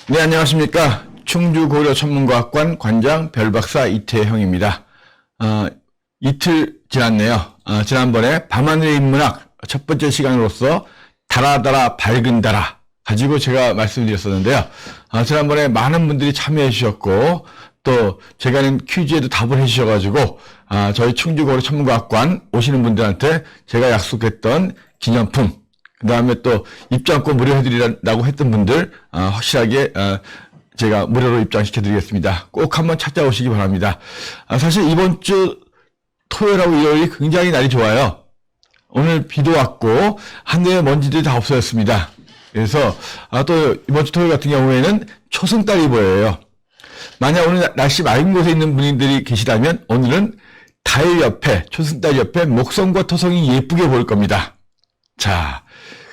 네, 안녕하십니까. 충주고려천문과학관 관장 별박사 이태형입니다. 이틀 지났네요. 지난번에 밤하늘의 인문학 첫 번째 시간으로서 달아달아 밝은 달아 가지고 제가 말씀드렸었는데요. 지난번에 많은 분들이 참여해 주셨고 또 제가 낸 퀴즈에도 답을 해 주셔가지고 저희 충주고려천문과학관 오시는 분들한테 제가 약속했던 기념품, 그 다음에 또 입장권 무료 해드리라고 했던 분들 확실하게 제가 무료로 입장시켜드리겠습니다. 꼭 한번 찾아오시기 바랍니다. 사실 이번 주 토요일하고 일요일이 굉장히 날이 좋아요. 오늘 비도 왔고 하늘에 먼지들이 다 없어졌습니다. 그래서 또 이번 주 토요일 같은 경우에는 초승달이 보여요. 만약 오늘 날씨 맑은 곳에 있는 분들이 계시다면 오늘은 달 옆에, 초승달 옆에 목성과 토성이 예쁘게 보일 겁니다. 자,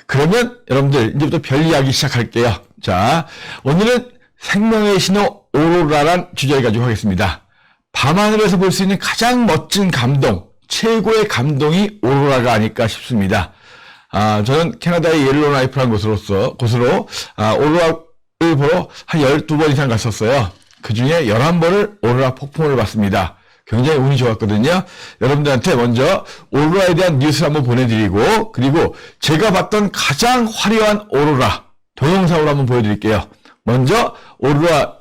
그러면 여러분들 이제부터 별 이야기 시작할게요. 자, 오늘은 생명의 신호 오로라란 주제를 가지고 하겠습니다. 밤하늘에서 볼 수 있는 가장 멋진 감동, 최고의 감동이 오로라가 아닐까 싶습니다. 저는 캐나다의 옐로나이프라는 곳으로 오로라를 보러 한 12번 이상 갔었어요. 그 중에 11번을 오로라 폭풍을 봤습니다. 굉장히 운이 좋았거든요. 여러분들한테 먼저 오로라에 대한 뉴스를 한번 보내드리고, 그리고 제가 봤던 가장 화려한 오로라 동영상으로 한번 보여드릴게요. 먼저 오로라,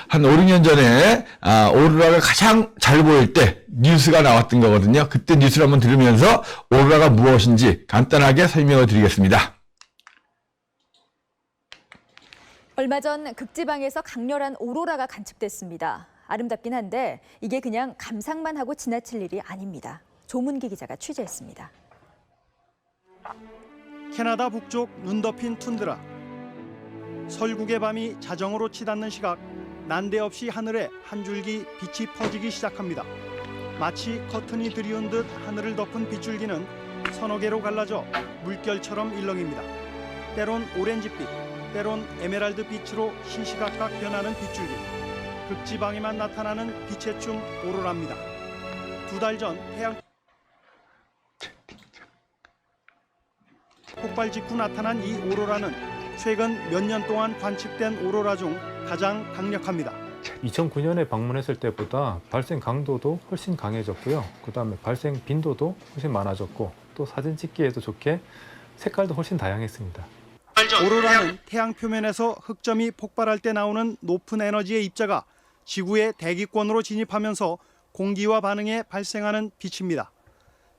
한 5, 6년 전에 오로라가 가장 잘 보일 때 뉴스가 나왔던 거거든요. 그때 뉴스를 한번 들으면서 오로라가 무엇인지 간단하게 설명을 드리겠습니다. 얼마 전 극지방에서 강렬한 오로라가 관측됐습니다. 아름답긴 한데 이게 그냥 감상만 하고 지나칠 일이 아닙니다. 조문기 기자가 취재했습니다. 캐나다 북쪽 눈 덮인 툰드라. 설국의 밤이 자정으로 치닫는 시각, 난데없이 하늘에 한 줄기 빛이 퍼지기 시작합니다. 마치 커튼이 드리운 듯 하늘을 덮은 빗줄기는 서너 개로 갈라져 물결처럼 일렁입니다. 때론 오렌지빛, 때론 에메랄드 빛으로 시시각각 변하는 빗줄기. 극지방에만 나타나는 빛의 춤 오로라입니다. 2달 전 태양 폭발 직후 나타난 이 오로라는 최근 몇 년 동안 관측된 오로라 중 가장 강력합니다. 2009년에 방문했을 때보다 발생 강도도 훨씬 강해졌고요. 그다음에 발생 빈도도 훨씬 많아졌고 또 사진 찍기에도 좋게 색깔도 훨씬 다양했습니다. 오로라는 태양 표면에서 흑점이 폭발할 때 나오는 높은 에너지의 입자가 지구의 대기권으로 진입하면서 공기와 반응해 발생하는 빛입니다.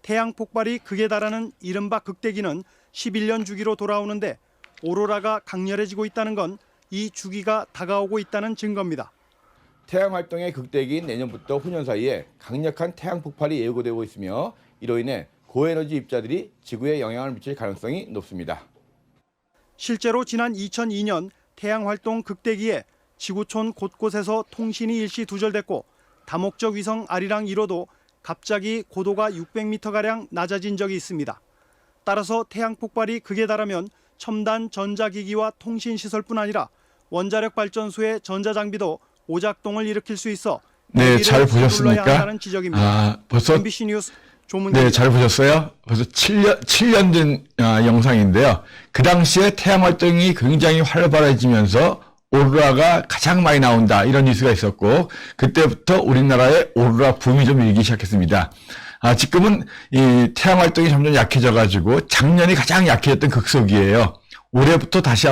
태양 폭발이 극에 달하는 이른바 극대기는 11년 주기로 돌아오는데 오로라가 강렬해지고 있다는 건 이 주기가 다가오고 있다는 증거입니다. 태양 활동의 극대기인 내년부터 후년 사이에 강력한 태양 폭발이 예고되고 있으며 이로 인해 고에너지 입자들이 지구에 영향을 미칠 가능성이 높습니다. 실제로 지난 2002년 태양 활동 극대기에 지구촌 곳곳에서 통신이 일시 두절됐고 다목적 위성 아리랑 1호도 갑자기 고도가 600m가량 낮아진 적이 있습니다. 따라서 태양 폭발이 극에 달하면 첨단 전자기기와 통신시설뿐 아니라 원자력 발전소의 전자장비도 오작동을 일으킬 수 있어 네, 잘 보셨습니까? 벌써 MBC 뉴스 조문기. 네, 잘 보셨어요? 벌써 7년 된 영상인데요. 그 당시에 태양 활동이 굉장히 활발해지면서 오로라가 가장 많이 나온다 이런 뉴스가 있었고 그때부터 우리나라의 오로라 붐이 좀 일기 시작했습니다. 지금은 이 태양 활동이 점점 약해져가지고 작년이 가장 약해졌던 극소기예요. 올해부터 다시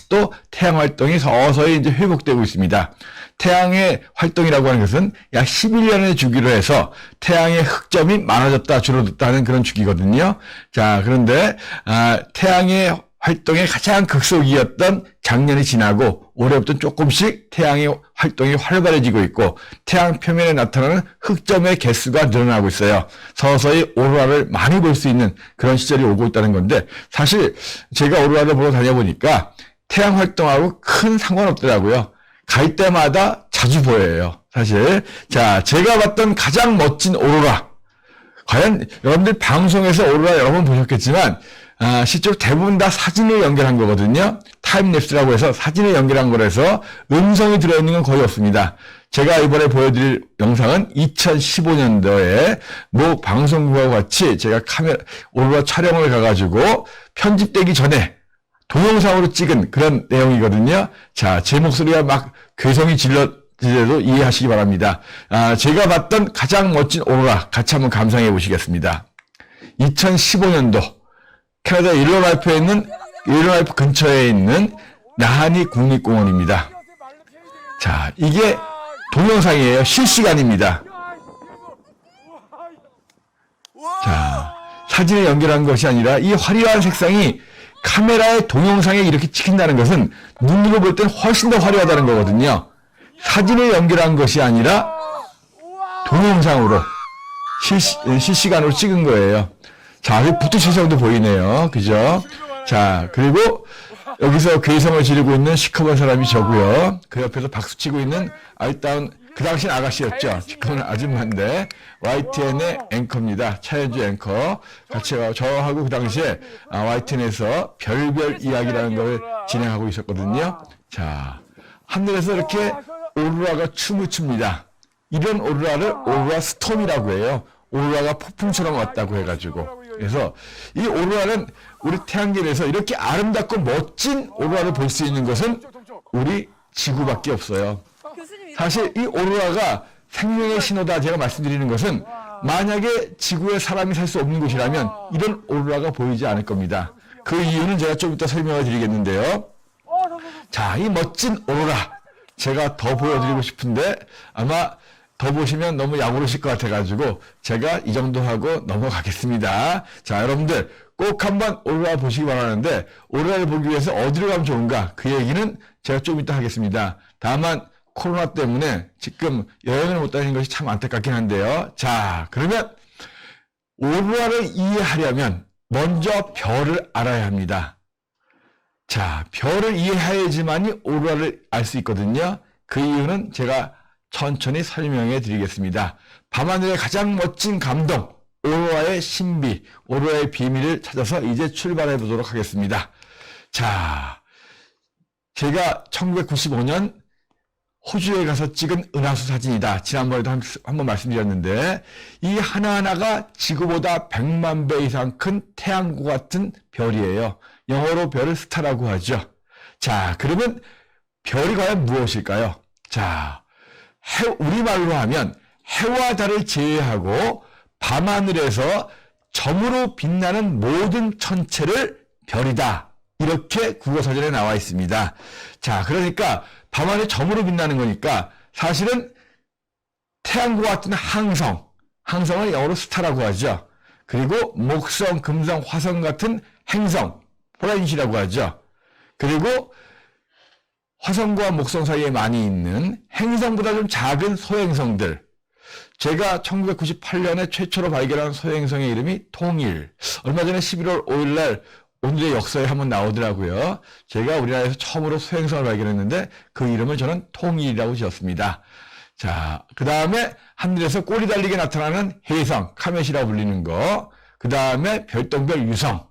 또 태양 활동이 서서히 이제 회복되고 있습니다. 태양의 활동이라고 하는 것은 약 11년의 주기로 해서 태양의 흑점이 많아졌다 줄어들었다 하는 그런 주기거든요. 자, 그런데 태양의 활동의 가장 극소기였던 작년이 지나고 올해부터 조금씩 태양의 활동이 활발해지고 있고 태양 표면에 나타나는 흑점의 개수가 늘어나고 있어요. 서서히 오로라를 많이 볼 수 있는 그런 시절이 오고 있다는 건데 사실 제가 오로라를 보러 다녀보니까 태양 활동하고 큰 상관없더라고요. 갈 때마다 자주 보여요. 사실 자, 제가 봤던 가장 멋진 오로라 과연 여러분들 방송에서 오로라 여러 번 보셨겠지만 실제로 대부분 다 사진을 연결한 거거든요. 타임랩스라고 해서 사진을 연결한 거라서 음성이 들어있는 건 거의 없습니다. 제가 이번에 보여드릴 영상은 2015년도에 모 방송국과 같이 제가 오로라 촬영을 가가지고 편집되기 전에 동영상으로 찍은 그런 내용이거든요. 자, 제 목소리가 막 괴성이 질러지더라도 이해하시기 바랍니다. 제가 봤던 가장 멋진 오로라 같이 한번 감상해 보시겠습니다. 2015년도 캐나다 일러라이프 근처에 있는 나하니 국립공원입니다. 자, 이게 동영상이에요. 실시간입니다. 자, 사진에 연결한 것이 아니라 이 화려한 색상이 카메라의 동영상에 이렇게 찍힌다는 것은 눈으로 볼 땐 훨씬 더 화려하다는 거거든요. 사진에 연결한 것이 아니라 동영상으로 실시간으로 찍은 거예요. 자, 북두 시성도 보이네요. 그죠? 자, 그리고 여기서 괴성을 지르고 있는 시커먼 사람이 저고요. 그 옆에서 박수치고 있는 아이다운, 그 당시엔 아가씨였죠. 시커먼 아줌마인데 YTN의 앵커입니다. 차현주 앵커. 같이 저하고 그 당시에 YTN에서 별별 이야기라는 걸 진행하고 있었거든요. 자, 하늘에서 이렇게 오로라가 춤을 춥니다. 이런 오로라를 오로라 스톰이라고 해요. 오로라가 폭풍처럼 왔다고 해가지고. 그래서 이 오로라는 우리 태양계에서 이렇게 아름답고 멋진 오로라를 볼 수 있는 것은 우리 지구밖에 없어요. 사실 이 오로라가 생명의 신호다 제가 말씀드리는 것은 만약에 지구에 사람이 살 수 없는 곳이라면 이런 오로라가 보이지 않을 겁니다. 그 이유는 제가 좀 이따 설명을 드리겠는데요. 자, 이 멋진 오로라 제가 더 보여드리고 싶은데 아마 더 보시면 너무 야무르실 것 같아가지고 제가 이 정도 하고 넘어가겠습니다. 자, 여러분들 꼭 한번 오로라 보시기 바라는데 오로라를 보기 위해서 어디로 가면 좋은가? 그 얘기는 제가 좀 이따 하겠습니다. 다만 코로나 때문에 지금 여행을 못 다니는 것이 참 안타깝긴 한데요. 자, 그러면 오로라를 이해하려면 먼저 별을 알아야 합니다. 자, 별을 이해해야지만이 오로라를 알 수 있거든요. 그 이유는 제가 천천히 설명해 드리겠습니다. 밤하늘의 가장 멋진 감동, 오로라의 신비, 오로라의 비밀을 찾아서 이제 출발해 보도록 하겠습니다. 자, 제가 1995년 호주에 가서 찍은 은하수 사진이다. 지난번에도 한번 말씀드렸는데 이 하나하나가 지구보다 100만 배 이상 큰 태양과 같은 별이에요. 영어로 별을 스타라고 하죠. 자, 그러면 별이 과연 무엇일까요? 자, 우리말로 하면 해와 달을 제외하고 밤하늘에서 점으로 빛나는 모든 천체를 별이다. 이렇게 국어사전에 나와 있습니다. 자, 그러니까 밤하늘 점으로 빛나는 거니까 사실은 태양과 같은 항성을 영어로 스타라고 하죠. 그리고 목성, 금성, 화성 같은 행성, 플래닛이라고 하죠. 그리고 화성과 목성 사이에 많이 있는 행성보다 좀 작은 소행성들. 제가 1998년에 최초로 발견한 소행성의 이름이 통일. 얼마 전에 11월 5일 날 오늘의 역사에 한번 나오더라고요. 제가 우리나라에서 처음으로 소행성을 발견했는데 그 이름을 저는 통일이라고 지었습니다. 자, 그 다음에 하늘에서 꼬리 달리게 나타나는 혜성, 카멧이라고 불리는 거. 그 다음에 별똥별 유성.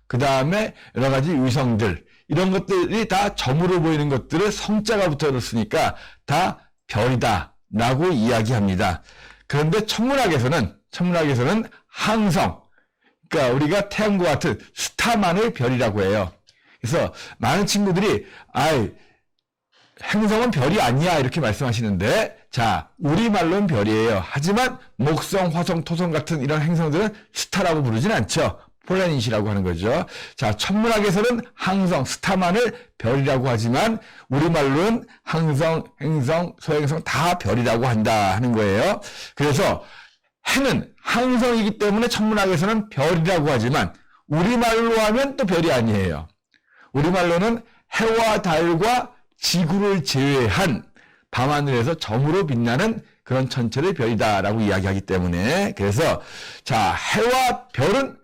그 다음에 여러 가지 위성들. 이런 것들이 다 점으로 보이는 것들을 성자가 붙어있으니까 다 별이다 라고 이야기합니다. 그런데 천문학에서는 항성, 그러니까 우리가 태양과 같은 스타만을 별이라고 해요. 그래서 많은 친구들이 행성은 별이 아니야 이렇게 말씀하시는데 자, 우리말로는 별이에요. 하지만 목성, 화성, 토성 같은 이런 행성들은 스타라고 부르진 않죠. 플래닛이라고 하는 거죠. 자, 천문학에서는 항성, 스타만을 별이라고 하지만 우리말로는 항성, 행성, 소행성 다 별이라고 한다 하는 거예요. 그래서 해는 항성이기 때문에 천문학에서는 별이라고 하지만 우리말로 하면 또 별이 아니에요. 우리말로는 해와 달과 지구를 제외한 밤하늘에서 점으로 빛나는 그런 천체를 별이다라고 이야기하기 때문에 그래서 자, 해와 별은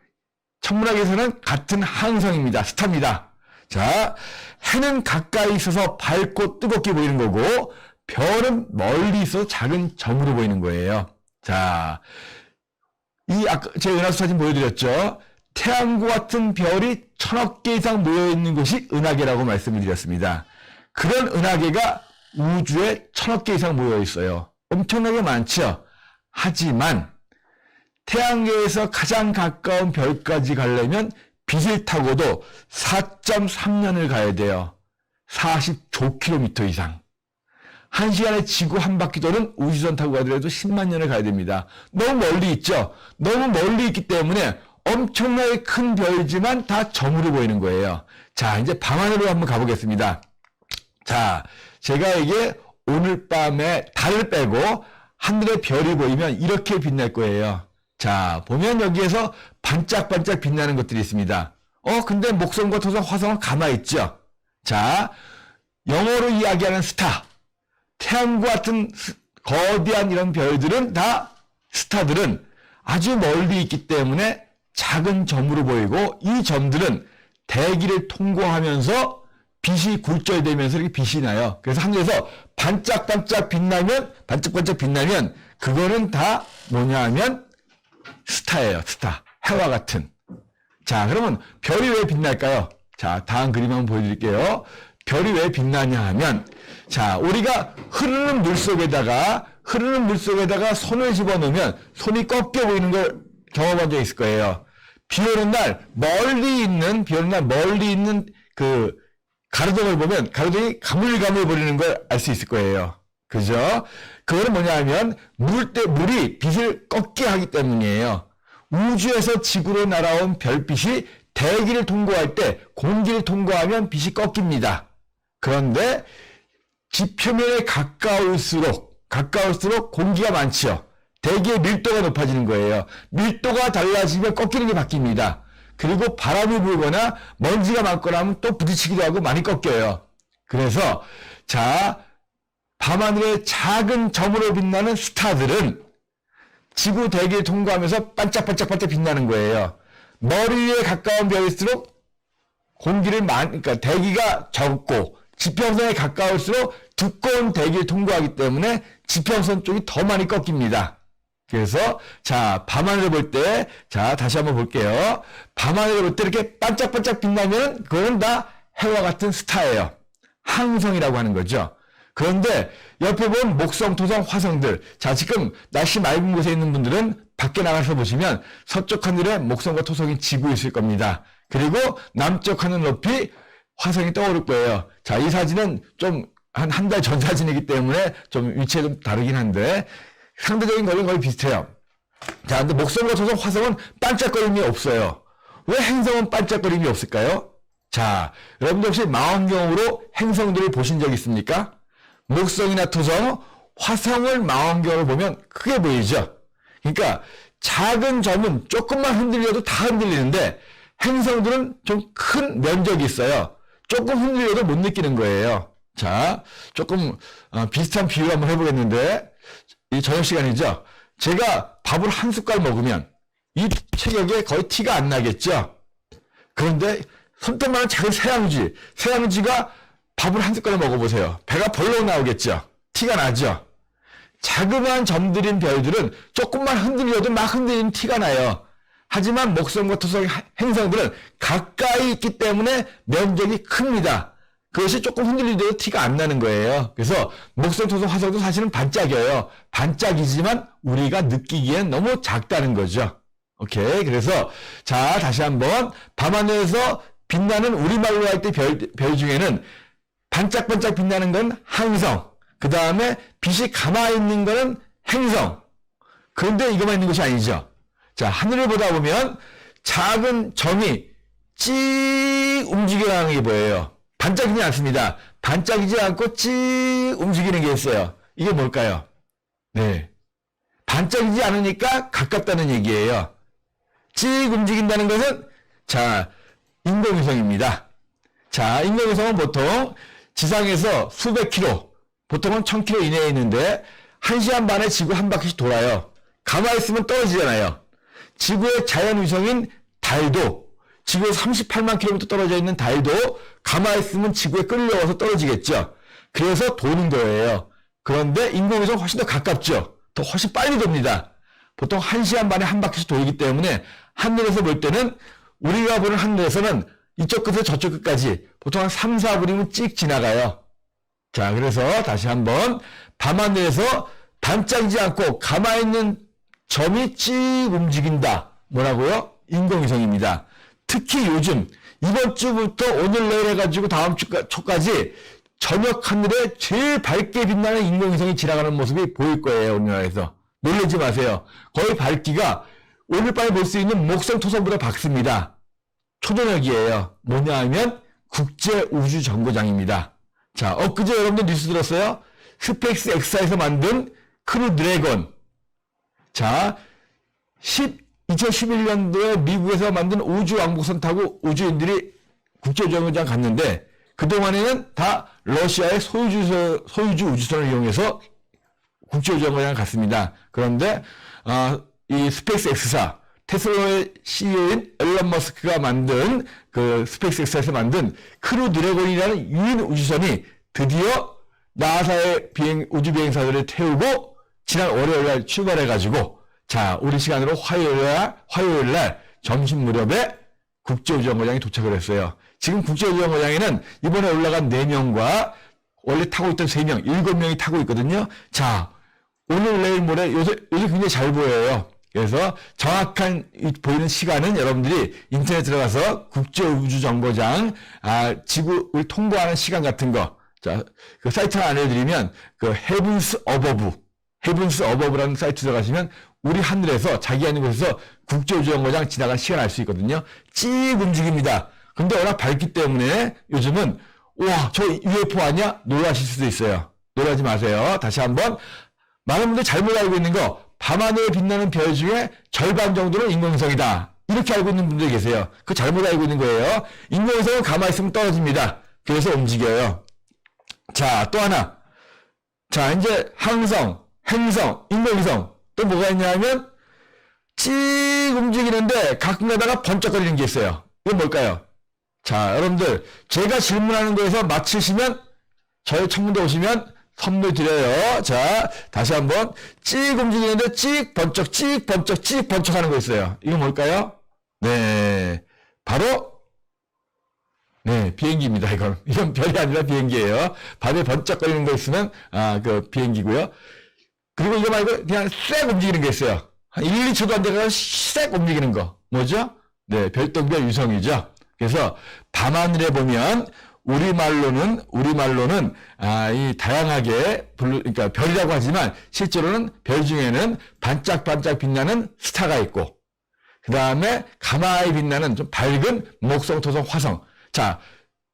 천문학에서는 같은 항성입니다. 스타입니다. 자, 해는 가까이 있어서 밝고 뜨겁게 보이는 거고 별은 멀리 있어서 작은 점으로 보이는 거예요. 자, 아까 제가 은하수 사진 보여드렸죠. 태양과 같은 별이 1000억 개 이상 모여있는 곳이 은하계라고 말씀을 드렸습니다. 그런 은하계가 우주에 1000억 개 이상 모여 있어요. 엄청나게 많죠. 하지만 태양계에서 가장 가까운 별까지 가려면 빛을 타고도 4.3년을 가야 돼요. 40조 이상. 1시간에 지구 한 바퀴 도는 우주선 타고 가더라도 10만 년을 가야 됩니다. 너무 멀리 있죠? 너무 멀리 있기 때문에 엄청나게 큰 별이지만 다 점으로 보이는 거예요. 자, 이제 밤하늘로 한번 가보겠습니다. 자, 제가 이게 오늘 밤에 달을 빼고 하늘에 별이 보이면 이렇게 빛날 거예요. 자, 보면 여기에서 반짝반짝 빛나는 것들이 있습니다. 근데 목성과 토성, 화성은 가만히 있죠. 자, 영어로 이야기하는 스타. 태양과 같은 거대한 이런 별들은 다, 스타들은 아주 멀리 있기 때문에 작은 점으로 보이고, 이 점들은 대기를 통과하면서 빛이 굴절되면서 이렇게 빛이 나요. 그래서 하늘에서 반짝반짝 빛나면 그거는 다 뭐냐 하면 스타예요. 스타. 해와 같은. 자, 그러면 별이 왜 빛날까요? 자, 다음 그림 한번 보여드릴게요. 별이 왜 빛나냐 하면, 자, 우리가 흐르는 물 속에다가 손을 집어넣으면 손이 꺾여 보이는 걸 경험한 적 있을 거예요. 비 오는 날 멀리 있는 그 가로등을 보면 가로등이 가물가물 거리는 걸 알 수 있을 거예요. 그죠? 그거는 뭐냐 하면 물이 빛을 꺾게 하기 때문이에요. 우주에서 지구로 날아온 별빛이 대기를 통과할 때 공기를 통과하면 빛이 꺾입니다. 그런데 지표면에 가까울수록 공기가 많죠. 대기의 밀도가 높아지는 거예요. 밀도가 달라지면 꺾이는 게 바뀝니다. 그리고 바람이 불거나 먼지가 많거나 하면 또 부딪히기도 하고 많이 꺾여요. 그래서 자, 밤하늘의 작은 점으로 빛나는 스타들은 지구 대기를 통과하면서 반짝반짝 빛나는 거예요. 머리 위에 가까운 별일수록 그러니까 대기가 적고, 지평선에 가까울수록 두꺼운 대기를 통과하기 때문에 지평선 쪽이 더 많이 꺾입니다. 그래서 자, 밤하늘을 볼 때, 자, 다시 한번 볼게요. 밤하늘을 볼 때 이렇게 반짝반짝 빛나면 그거는 다 해와 같은 스타예요. 항성이라고 하는 거죠. 그런데 옆에 보면 목성, 토성, 화성들. 자, 지금 날씨 맑은 곳에 있는 분들은 밖에 나가서 보시면 서쪽 하늘에 목성과 토성이 지고 있을 겁니다. 그리고 남쪽 하늘 높이 화성이 떠오를 거예요. 자, 이 사진은 좀 한 달 전 사진이기 때문에 좀 위치가 좀 다르긴 한데 상대적인 거리는 거의 비슷해요. 자, 근데 목성과 토성, 화성은 반짝거림이 없어요. 왜 행성은 반짝거림이 없을까요? 자, 여러분들 혹시 망원경으로 행성들을 보신 적 있습니까? 목성이나 토성, 화성을 망원경으로 보면 크게 보이죠? 그러니까 작은 점은 조금만 흔들려도 다 흔들리는데 행성들은 좀 큰 면적이 있어요. 조금 흔들려도 못 느끼는 거예요. 자, 조금 비슷한 비유를 한번 해보겠는데, 이 저녁 시간이죠? 제가 밥을 한 숟갈 먹으면 이 체격에 거의 티가 안 나겠죠? 그런데 손톱만한 작은 새양지가 밥을 한 숟갈 먹어보세요. 배가 벌렁 나오겠죠? 티가 나죠? 자그마한 점들인 별들은 조금만 흔들려도 막 흔들리는 티가 나요. 하지만 목성과 토성 행성들은 가까이 있기 때문에 면적이 큽니다. 그것이 조금 흔들리도 티가 안 나는 거예요. 그래서 목성, 토성, 화성도 사실은 반짝여요. 반짝이지만 우리가 느끼기엔 너무 작다는 거죠. 오케이. 그래서 자, 다시 한번 밤하늘에서 빛나는 우리말로 할 때 별 중에는 반짝반짝 빛나는 건 항성, 그 다음에 빛이 가만히 있는 거는 행성. 그런데 이것만 있는 것이 아니죠. 자, 하늘을 보다 보면 작은 점이 찍 움직여가는 게 보여요. 반짝이지 않습니다. 반짝이지 않고 찍 움직이는 게 있어요. 이게 뭘까요? 네. 반짝이지 않으니까 가깝다는 얘기예요. 찍 움직인다는 것은, 자, 인공위성입니다. 자, 인공위성은 보통 지상에서 수백 킬로, 보통은 1000킬로 이내에 있는데 1시간 반에 지구 한 바퀴씩 돌아요. 가만히 있으면 떨어지잖아요. 지구의 자연위성인 달도, 지구에서 38만 킬로미터 떨어져 있는 달도 가만히 있으면 지구에 끌려와서 떨어지겠죠. 그래서 도는 거예요. 그런데 인공위성은 훨씬 더 가깝죠. 더 훨씬 빨리 돕니다. 보통 1시간 반에 한 바퀴씩 돌기 때문에 하늘에서 볼 때는, 우리가 보는 하늘에서는 이쪽 끝에서 저쪽 끝까지 보통 한 3, 4분이면 찍 지나가요. 자, 그래서 다시 한번 밤하늘에서 반짝이지 않고 가만히 있는 점이 찍 움직인다. 뭐라고요? 인공위성입니다. 특히 요즘 이번 주부터 오늘 내일 해가지고 다음 주 초까지 저녁 하늘에 제일 밝게 빛나는 인공위성이 지나가는 모습이 보일 거예요. 우리나라에서. 놀라지 마세요. 거의 밝기가 오늘 밤에 볼 수 있는 목성 토성보다 밝습니다. 초저녁이에요. 뭐냐 하면 국제우주정거장입니다. 자, 엊그제 여러분들 뉴스 들었어요? 스페이스 X사에서 만든 크루 드래곤. 자, 2011년도에 미국에서 만든 우주왕복선 타고 우주인들이 국제우주정거장 갔는데 그동안에는 다 러시아의 소유주 우주선을 이용해서 국제우주정거장을 갔습니다. 그런데 이 스페이스 X사 테슬라의 CEO인 앨런 머스크가 만든 그 스페이스 X사에서 만든 크루 드래곤이라는 유인 우주선이 드디어 나사의 우주비행사들을 태우고 지난 월요일날 출발해가지고 자, 우리 시간으로 화요일날 점심 무렵에 국제우주정거장에 도착을 했어요. 지금 국제우주정거장에는 이번에 올라간 4명과 원래 타고 있던 3명, 7명이 타고 있거든요. 자, 오늘 내일 모레 요새 굉장히 잘 보여요. 그래서 정확한 보이는 시간은 여러분들이 인터넷 들어가서 국제우주정거장 지구를 통과하는 시간 같은 거, 자, 그 사이트 하나 알려드리면 그 헤븐스 어버브라는 사이트 들어가시면 우리 하늘에서 자기 하는 곳에서 국제우주정거장 지나간 시간 알 수 있거든요. 찍 움직입니다. 근데 워낙 밝기 때문에 요즘은 와, 저 UFO 아니야? 놀라실 수도 있어요. 놀라지 마세요. 다시 한번 많은 분들이 잘못 알고 있는 거, 밤하늘에 빛나는 별 중에 절반 정도는 인공위성이다. 이렇게 알고 있는 분들이 계세요. 그 잘못 알고 있는 거예요. 인공위성은 가만히 있으면 떨어집니다. 그래서 움직여요. 자, 또 하나. 자, 이제 항성, 행성, 인공위성. 또 뭐가 있냐면 찍 움직이는데 가끔가다가 번쩍거리는 게 있어요. 이건 뭘까요? 자, 여러분들 제가 질문하는 거에서 맞히시면 저희 천문대 오시면 선물 드려요. 자, 다시 한번 찍 움직이는데 찍 번쩍 하는 거 있어요. 이거 뭘까요? 네, 바로 비행기입니다. 이건 별이 아니라 비행기예요. 밤에 번쩍거리는 거 있으면 그 비행기고요. 그리고 이거 말고 그냥 싹 움직이는 게 있어요. 한 1, 2초도 안 돼서 싹 움직이는 거. 뭐죠? 네, 별똥별 유성이죠. 그래서 밤하늘에 보면 우리말로는 이 다양하게 그러니까 별이라고 하지만 실제로는 별 중에는 반짝반짝 빛나는 스타가 있고 그 다음에 가마에 빛나는 좀 밝은 목성, 토성, 화성. 자,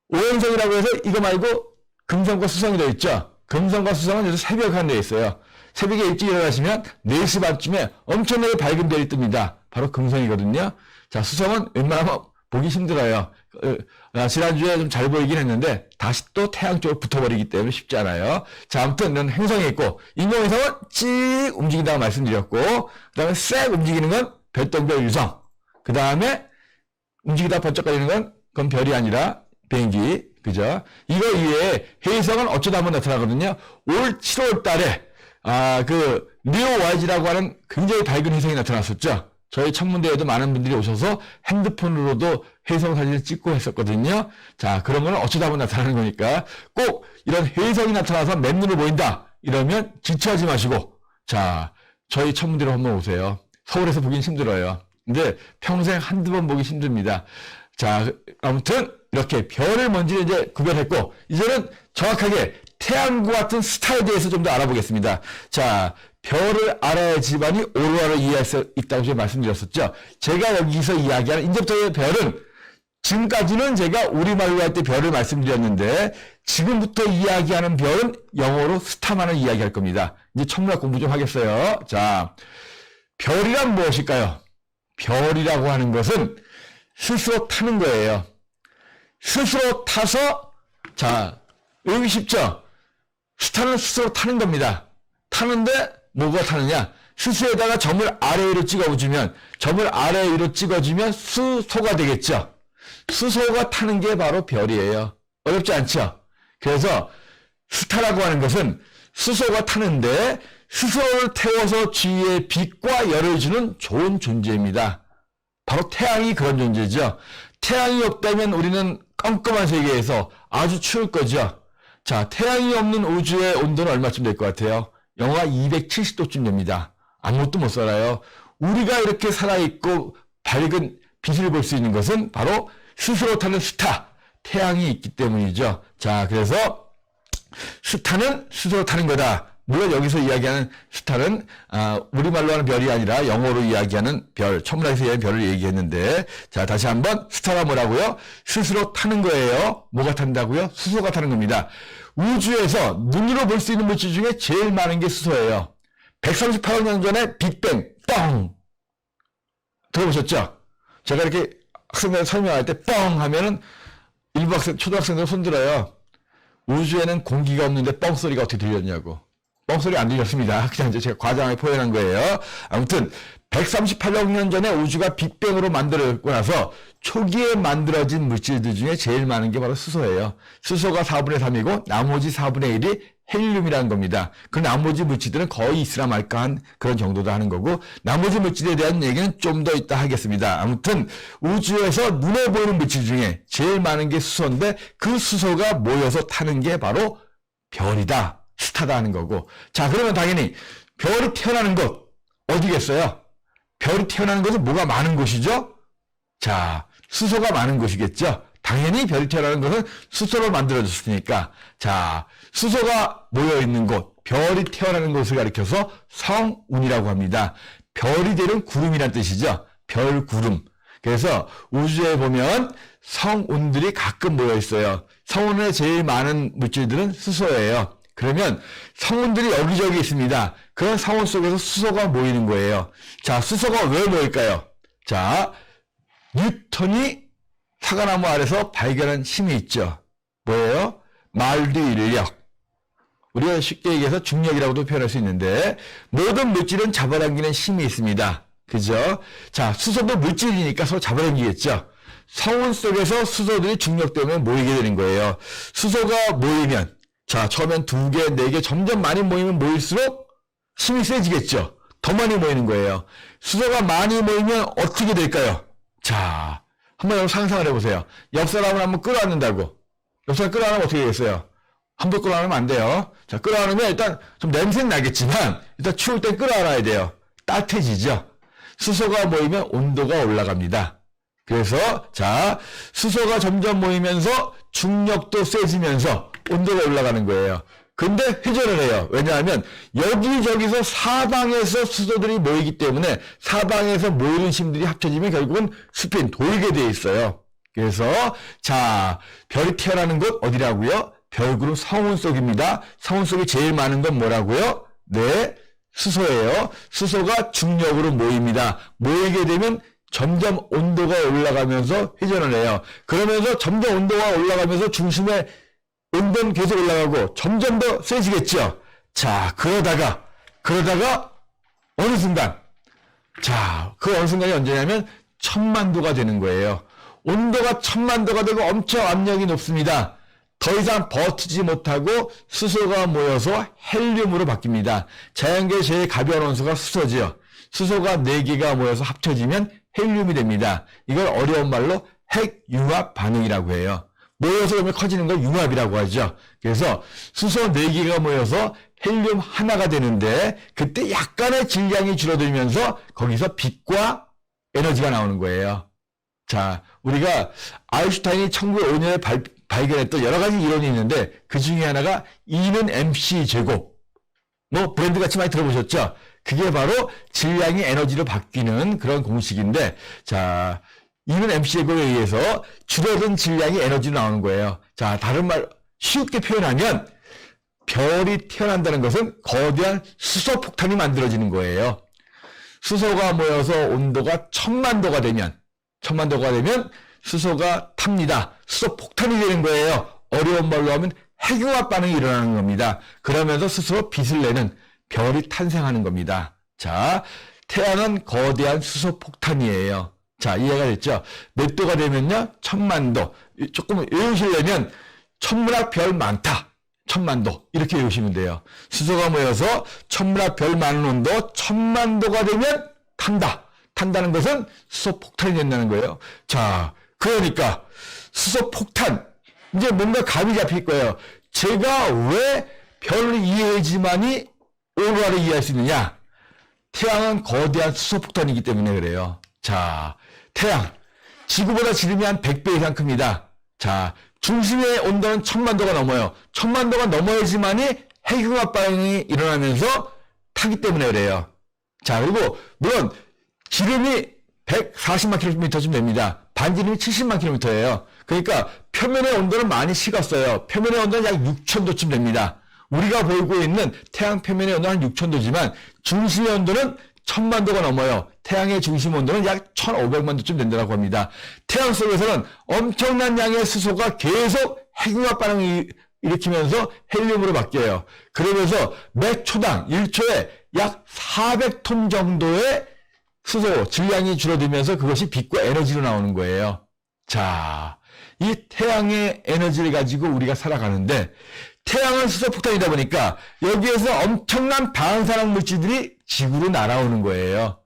오행성이라고 해서 이거 말고 금성과 수성이 되어 있죠. 금성과 수성은 요새 새벽 하늘에 있어요. 새벽에 일찍 일어나시면 4시 반쯤에 엄청나게 밝은 별이 뜹니다. 바로 금성이거든요. 자, 수성은 웬만하면 보기 힘들어요. 지난주에 좀 잘 보이긴 했는데 다시 또 태양 쪽으로 붙어버리기 때문에 쉽지 않아요. 자, 아무튼 이런 행성이 있고 인공위성은 찍 움직인다고 말씀드렸고 그 다음에 싹 움직이는 건 별똥별 유성. 그 다음에 움직이다 번쩍거리는 건 그건 별이 아니라 비행기. 그죠? 이거 이외에 해성은 어쩌다 한번 나타나거든요. 올 7월 달에 그 리오 YG라고 하는 굉장히 밝은 해성이 나타났었죠. 저희 천문대에도 많은 분들이 오셔서 핸드폰으로도 해성 사진을 찍고 했었거든요. 자, 그런 거는 어쩌다 보면 나타나는 거니까 꼭 이런 해성이 나타나서 맨눈으로 보인다 이러면 지체하지 마시고 자, 저희 천문대로 한번 오세요. 서울에서 보긴 힘들어요. 근데 평생 한두 번 보기 힘듭니다. 자, 아무튼 이렇게 별을 먼저 이제 구별했고 이제는 정확하게 태양과 같은 스타에 대해서 좀 더 알아보겠습니다. 자, 별을 알아야지만이 오로라를 이해할 수 있다고 제가 말씀드렸었죠. 제가 여기서 이야기하는 이제부터의 별은 지금까지는 제가 우리말로 할 때 별을 말씀드렸는데 지금부터 이야기하는 별은 영어로 스타만을 이야기할 겁니다. 이제 천문학 공부 좀 하겠어요. 자, 별이란 무엇일까요? 별이라고 하는 것은 스스로 타는 거예요. 스스로 타서 자, 여기 쉽죠? 스타는 스스로 타는 겁니다. 타는데 뭐가 타느냐? 수소에다가 점을 아래 위로 찍어주면 점을 아래 위로 찍어주면 수소가 되겠죠. 수소가 타는 게 바로 별이에요. 어렵지 않죠? 그래서 스타라고 하는 것은 수소가 타는데 수소를 태워서 주위에 빛과 열을 주는 좋은 존재입니다. 바로 태양이 그런 존재죠. 태양이 없다면 우리는 깜깜한 세계에서 아주 추울 거죠. 자, 태양이 없는 우주의 온도는 얼마쯤 될 것 같아요? 영하 270도쯤 됩니다. 아무것도 못 살아요. 우리가 이렇게 살아있고 밝은 빛을 볼 수 있는 것은 바로 스스로 타는 스타, 태양이 있기 때문이죠. 자, 그래서 스타는 스스로 타는 거다. 물론 여기서 이야기하는 스타는 우리말로 하는 별이 아니라 영어로 이야기하는 별, 천문학에서 이야기하는 별을 얘기했는데, 자, 다시 한번 스타가 뭐라고요? 스스로 타는 거예요. 뭐가 탄다고요? 수소가 타는 겁니다. 우주에서 눈으로 볼 수 있는 물질 중에 제일 많은 게 수소예요. 138억 년 전에 빅뱅, 뻥! 들어보셨죠? 제가 이렇게 학생들 설명할 때 뻥! 하면은 일부 학생, 초등학생들 손들어요. 우주에는 공기가 없는데 뻥 소리가 어떻게 들렸냐고. 뻥 소리 안 들렸습니다. 그냥 이제 제가 과장하게 표현한 거예요. 아무튼 138억 년 전에 우주가 빅뱅으로 만들어졌고 나서 초기에 만들어진 물질들 중에 제일 많은 게 바로 수소예요. 수소가 4분의 3이고 나머지 4분의 1이 헬륨이라는 겁니다. 그 나머지 물질들은 거의 있으라 말까 한 그런 정도도 하는 거고, 나머지 물질에 대한 얘기는 좀 더 이따 하겠습니다. 아무튼 우주에서 눈에 보이는 물질 중에 제일 많은 게 수소인데, 그 수소가 모여서 타는 게 바로 별이다, 스타다 하는 거고. 자, 그러면 당연히 별이 태어나는 곳 어디겠어요? 별이 태어나는 곳은 뭐가 많은 곳이죠? 자, 수소가 많은 곳이겠죠? 당연히 별이 태어나는 것은 수소로 만들어졌으니까, 자, 수소가 모여있는 곳, 별이 태어나는 곳을 가리켜서 성운이라고 합니다. 별이 되는 구름이란 뜻이죠. 별구름. 그래서 우주에 보면 성운들이 가끔 모여있어요. 성운에 제일 많은 물질들은 수소예요. 그러면 성운들이 여기저기 있습니다. 그런 성운 속에서 수소가 모이는 거예요. 자, 수소가 왜 모일까요? 자, 뉴턴이 사과나무 아래서 발견한 힘이 있죠. 뭐예요? 말드 인력. 우리가 쉽게 얘기해서 중력이라고도 표현할 수 있는데, 모든 물질은 잡아당기는 힘이 있습니다. 그죠? 자, 수소도 물질이니까 서로 잡아당기겠죠. 성운 속에서 수소들이 중력 때문에 모이게 되는 거예요. 수소가 모이면, 자, 처음엔 2개, 4개, 점점 많이 모이면 모일수록 힘이 세지겠죠. 더 많이 모이는 거예요. 수소가 많이 모이면 어떻게 될까요? 자, 한번 여러분 상상을 해보세요. 옆 사람을 한번 끌어안는다고. 옆 사람 끌어안으면 어떻게 되겠어요? 함부로 끌어안으면 안 돼요. 자, 끌어안으면 일단 좀 냄새는 나겠지만, 일단 추울 땐 끌어안아야 돼요. 따뜻해지죠? 수소가 모이면 온도가 올라갑니다. 그래서, 자, 수소가 점점 모이면서 중력도 세지면서 온도가 올라가는 거예요. 근데 회전을 해요. 왜냐하면 여기저기서 사방에서 수소들이 모이기 때문에 사방에서 모이는 힘들이 합쳐지면 결국은 스핀, 돌게 돼 있어요. 그래서 자, 별이 태어나는 곳 어디라고요? 별그룹 성운 속입니다. 성운 속에 제일 많은 건 뭐라고요? 네, 수소예요. 수소가 중력으로 모입니다. 모이게 되면 점점 온도가 올라가면서 회전을 해요. 그러면서 점점 온도가 올라가면서 중심에 온도는 계속 올라가고 점점 더 세지겠죠. 자, 그러다가 어느 순간, 자, 그 어느 순간이 언제냐면 1000만도가 되는 거예요. 온도가 1000만도가 되고 엄청 압력이 높습니다. 더 이상 버티지 못하고 수소가 모여서 헬륨으로 바뀝니다. 자연계의 제일 가벼운 원소가 수소지요. 수소가 4개가 모여서 합쳐지면 헬륨이 됩니다. 이걸 어려운 말로 핵융합 반응이라고 해요. 모여서 그러면 커지는 걸 융합이라고 하죠. 그래서 수소 4개가 모여서 헬륨 하나가 되는데, 그때 약간의 질량이 줄어들면서 거기서 빛과 에너지가 나오는 거예요. 자, 우리가 아인슈타인이 1905년에 발견했던 여러 가지 이론이 있는데, 그 중에 하나가 E는 MC 제곱. 뭐 브랜드 같이 많이 들어보셨죠? 그게 바로 질량이 에너지로 바뀌는 그런 공식인데, 자, E는 MC 제곱에 의해서 줄어든 질량이 에너지로 나오는 거예요. 자, 다른 말 쉽게 표현하면 별이 태어난다는 것은 거대한 수소 폭탄이 만들어지는 거예요. 수소가 모여서 온도가 1000만도가 되면 수소가 탑니다. 수소 폭탄이 되는 거예요. 어려운 말로 하면 핵융합 반응이 일어나는 겁니다. 그러면서 스스로 빛을 내는 별이 탄생하는 겁니다. 자, 태양은 거대한 수소 폭탄이에요. 자, 이해가 됐죠? 몇 도가 되면요? 1000만도. 조금 외우시려면 천문학 별 많다. 1000만도. 이렇게 외우시면 돼요. 수소가 모여서 천문학 별 많은 온도 1000만도가 되면 탄다. 탄다는 것은 수소 폭탄이 된다는 거예요. 자, 그러니까 수소 폭탄. 이제 뭔가 감이 잡힐 거예요. 제가 왜 별을 이해해야지만이 오로라를 이해할 수 있느냐? 태양은 거대한 수소폭탄이기 때문에 그래요. 자, 태양. 지구보다 지름이 한 100배 이상 큽니다. 자, 중심의 온도는 1000만 도가 넘어요. 1000만 도가 넘어야지만이 핵융합 반응이 일어나면서 타기 때문에 그래요. 자, 그리고 물론 지름이 140만 킬로미터쯤 됩니다. 반지름이 70만 킬로미터예요. 그러니까 표면의 온도는 많이 식었어요. 표면의 온도는 약 6000도쯤 됩니다. 우리가 보이고 있는 태양 표면의 온도는 한 6000도지만 중심의 온도는 1000만 도가 넘어요. 태양의 중심 온도는 약 1500만 도쯤 된다고 합니다. 태양 속에서는 엄청난 양의 수소가 계속 핵융합 반응을 일으키면서 헬륨으로 바뀌어요. 그러면서 매 초당 1초에 약 400톤 정도의 수소 질량이 줄어들면서 그것이 빛과 에너지로 나오는 거예요. 자, 이 태양의 에너지를 가지고 우리가 살아가는데 태양은 수소폭탄이다 보니까 여기에서 엄청난 방사능 물질들이 지구로 날아오는 거예요.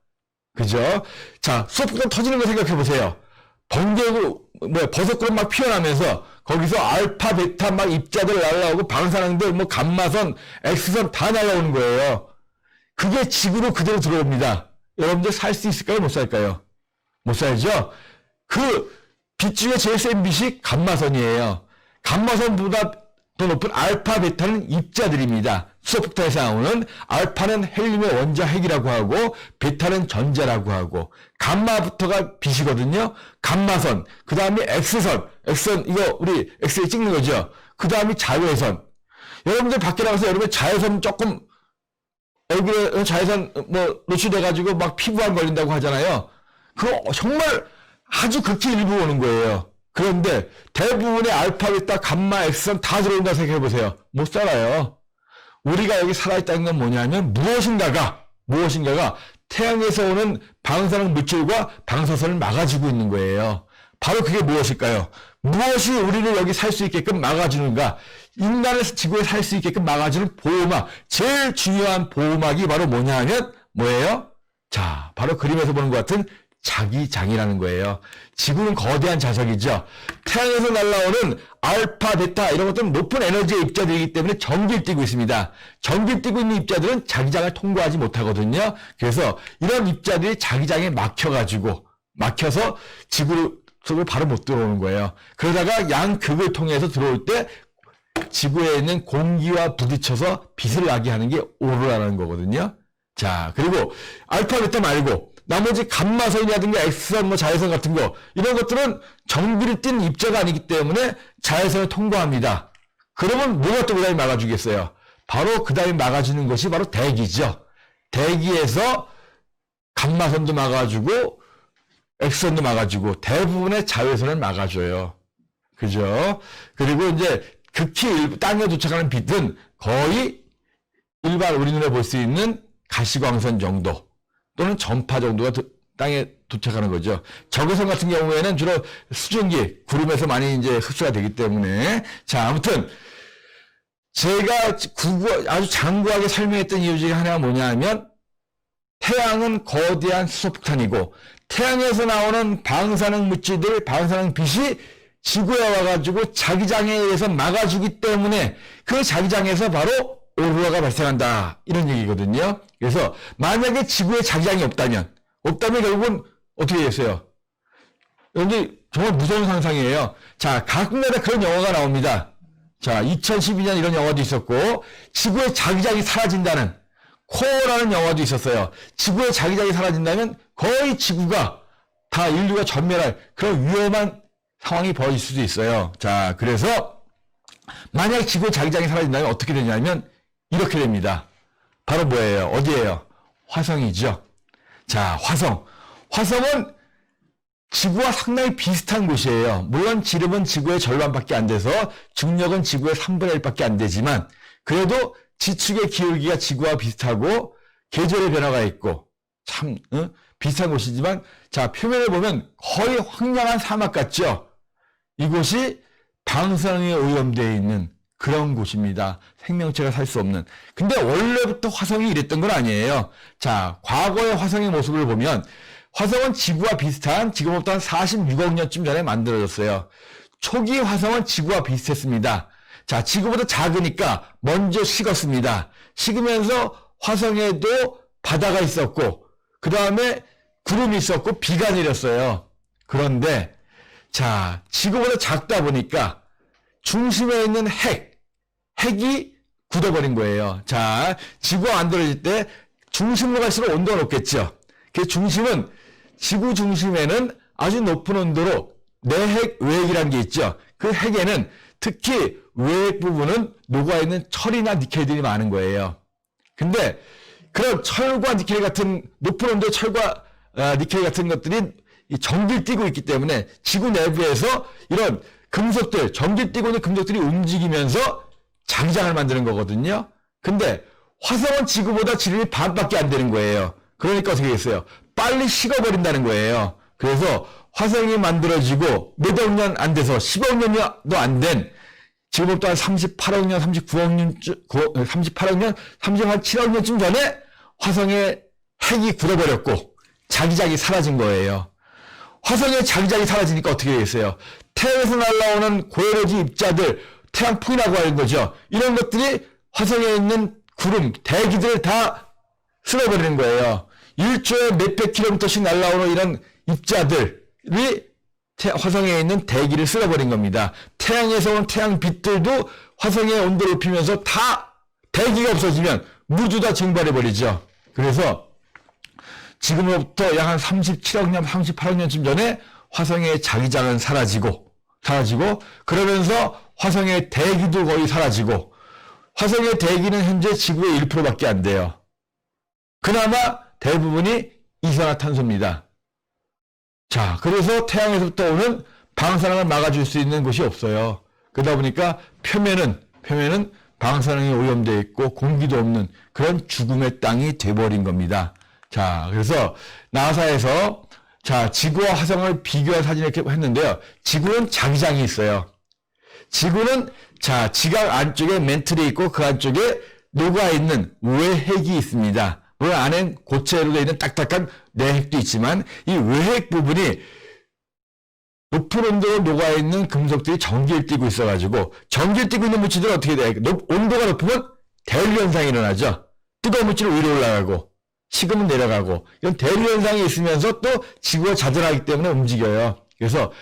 그죠? 자, 수소폭탄 터지는 거 생각해 보세요. 번개고, 버섯구름 막 피어나면서 거기서 알파, 베타 막 입자들 날아오고 방사능들, 감마선, X선 다 날아오는 거예요. 그게 지구로 그대로 들어옵니다. 여러분들 살 수 있을까요? 못 살까요? 못 살죠? 그 빛 중에 제일 센 빛이 감마선이에요. 감마선보다 더 높은 알파, 베타는 입자들입니다. 수소폭탄에서 나오는 알파는 헬륨의 원자 핵이라고 하고 베타는 전자라고 하고 감마부터가 빛이거든요. 감마선, 그 다음에 X선, 이거 우리 엑스레이 찍는 거죠. 그 다음이 자외선. 여러분들 밖에 나가서 여러분 자외선 조금 얼굴에 자외선 노출돼가지고 막 피부암 걸린다고 하잖아요. 그거 정말 아주 극히 일부 오는 거예요. 그런데 대부분의 알파, 베타, 감마, X선 다 들어온다 생각해보세요. 못 살아요. 우리가 여기 살아있다는 건 뭐냐면 무엇인가가 태양에서 오는 방사능 물질과 방사선을 막아주고 있는 거예요. 바로 그게 무엇일까요? 무엇이 우리를 여기 살 수 있게끔 막아주는가? 인간을 지구에 살 수 있게끔 막아주는 보호막. 제일 중요한 보호막이 바로 뭐냐면 뭐예요? 자, 바로 그림에서 보는 것 같은 자기장이라는 거예요. 지구는 거대한 자석이죠. 태양에서 날아오는 알파, 베타 이런 것들은 높은 에너지의 입자들이기 때문에 전기를 띠고 있습니다. 전기를 띠고 있는 입자들은 자기장을 통과하지 못하거든요. 그래서 이런 입자들이 자기장에 막혀서 지구 속으로 바로 못 들어오는 거예요. 그러다가 양극을 통해서 들어올 때 지구에 있는 공기와 부딪혀서 빛을 나게 하는 게 오로라라는 거거든요. 자, 그리고 알파, 베타 말고 나머지 감마선이라든가 X선, 자외선 같은 거 이런 것들은 전기를 띤 입자가 아니기 때문에 자외선을 통과합니다. 그러면 뭐가 또 그 다음에 막아주겠어요? 바로 그 다음에 막아주는 것이 바로 대기죠. 대기에서 감마선도 막아주고 X선도 막아주고 대부분의 자외선을 막아줘요. 그죠? 그리고 이제 극히 땅에 도착하는 빛은 거의 일반 우리 눈에 볼 수 있는 가시광선 정도 또는 전파 정도가 땅에 도착하는 거죠. 적외선 같은 경우에는 주로 수증기, 구름에서 많이 이제 흡수가 되기 때문에. 자, 아무튼, 제가 아주 장구하게 설명했던 이유 중에 하나가 뭐냐 하면, 태양은 거대한 수소폭탄이고, 태양에서 나오는 방사능 물질들, 방사능 빛이 지구에 와가지고 자기장에 의해서 막아주기 때문에 그 자기장에서 바로 오로라가 발생한다. 이런 얘기거든요. 그래서 만약에 지구에 자기장이 없다면 결국은 어떻게 되겠어요? 여러분들 정말 무서운 상상이에요. 자, 가끔가다 그런 영화가 나옵니다. 자, 2012년 이런 영화도 있었고 지구에 자기장이 사라진다는 코어라는 영화도 있었어요. 지구에 자기장이 사라진다면 거의 지구가 다 인류가 전멸할 그런 위험한 상황이 벌어질 수도 있어요. 자, 그래서 만약 지구에 자기장이 사라진다면 어떻게 되냐면 이렇게 됩니다. 바로 뭐예요? 어디예요? 화성이죠. 자, 화성은 지구와 상당히 비슷한 곳이에요. 물론 지름은 지구의 절반밖에 안 돼서 중력은 지구의 3분의 1밖에 안 되지만 그래도 지축의 기울기가 지구와 비슷하고 계절의 변화가 있고 참 비슷한 곳이지만 자, 표면을 보면 거의 황량한 사막 같죠? 이곳이 방사능에 오염되어 있는 그런 곳입니다. 생명체가 살 수 없는. 근데 원래부터 화성이 이랬던 건 아니에요. 자, 과거의 화성의 모습을 보면 화성은 지구와 비슷한 지금부터 한 46억 년쯤 전에 만들어졌어요. 초기 화성은 지구와 비슷했습니다. 자, 지구보다 작으니까 먼저 식었습니다. 식으면서 화성에도 바다가 있었고, 그 다음에 구름이 있었고, 비가 내렸어요. 그런데, 자, 지구보다 작다 보니까 중심에 있는 핵이 굳어버린 거예요. 자, 지구가 안 떨어질 때 중심으로 갈수록 온도가 높겠죠. 그 중심은, 지구 중심에는 아주 높은 온도로 내핵, 외핵이라는 게 있죠. 그 핵에는 특히 외핵 부분은 녹아있는 철이나 니켈들이 많은 거예요. 근데 그런 철과 니켈 같은 높은 온도의 철과 니켈 같은 것들이 전기를 띠고 있기 때문에 지구 내부에서 이런 금속들, 전기를 띠고 있는 금속들이 움직이면서 자기장을 만드는 거거든요. 근데 화성은 지구보다 지름이 반밖에 안 되는 거예요. 그러니까 어떻게 되겠어요? 빨리 식어버린다는 거예요. 그래서 화성이 만들어지고 몇억 년 안 돼서 10억 년도 안 된 지금부터 한 38억 년, 39억 년, 38억 년, 37억 년쯤 전에 화성의 핵이 굳어버렸고 자기장이 사라진 거예요. 화성의 자기장이 사라지니까 어떻게 되겠어요? 태양에서 날아오는 고에너지 입자들, 태양풍이라고 하는 거죠. 이런 것들이 화성에 있는 구름, 대기들을 다 쓸어버리는 거예요. 1초에 몇백 킬로미터씩 날아오는 이런 입자들이 화성에 있는 대기를 쓸어버린 겁니다. 태양에서 온 태양 빛들도 화성의 온도를 높이면서 다 대기가 없어지면 모두 다 증발해버리죠. 그래서 지금부터 약 한 37억 년, 38억 년쯤 전에 화성의 자기장은 사라지고 그러면서 화성의 대기도 거의 사라지고 화성의 대기는 현재 지구의 1%밖에 안 돼요. 그나마 대부분이 이산화탄소입니다. 자, 그래서 태양에서부터 오는 방사능을 막아줄 수 있는 곳이 없어요. 그러다 보니까 표면은 방사능이 오염되어 있고 공기도 없는 그런 죽음의 땅이 돼버린 겁니다. 자, 그래서 나사에서 자, 지구와 화성을 비교한 사진을 이렇게 했는데요. 지구는 자기장이 있어요. 지구는 자, 지각 안쪽에 멘틀이 있고 그 안쪽에 녹아있는 외핵이 있습니다. 물론 안엔 고체로 되어 있는 딱딱한 내핵도 있지만 이 외핵 부분이 높은 온도로 녹아있는 금속들이 전기를 띠고 있어가지고 전기를 띠고 있는 물질들은 어떻게 돼요? 온도가 높으면 대류 현상이 일어나죠. 뜨거운 물질은 위로 올라가고 식으면 내려가고 이런 대류 현상이 있으면서 또 지구가 자전하기 때문에 움직여요. 그래서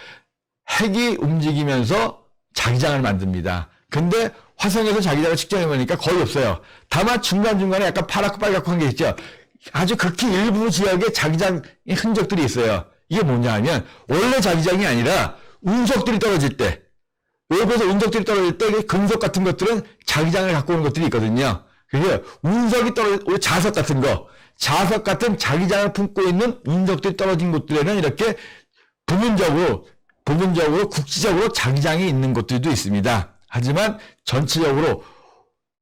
핵이 움직이면서 자기장을 만듭니다. 근데 화성에서 자기장을 측정해보니까 거의 없어요. 다만 중간중간에 약간 파랗고 빨갛고 한 게 있죠. 아주 극히 일부 지역에 자기장의 흔적들이 있어요. 이게 뭐냐 하면 원래 자기장이 아니라 운석들이 떨어질 때 외부에서 운석들이 떨어질 때 금속 같은 것들은 자기장을 갖고 오는 것들이 있거든요. 그게 운석이 떨어질 자석 같은 거 자석 같은 자기장을 품고 있는 운석들이 떨어진 곳들에는 이렇게 부분적으로 국지적으로 자기장이 있는 곳들도 있습니다. 하지만 전체적으로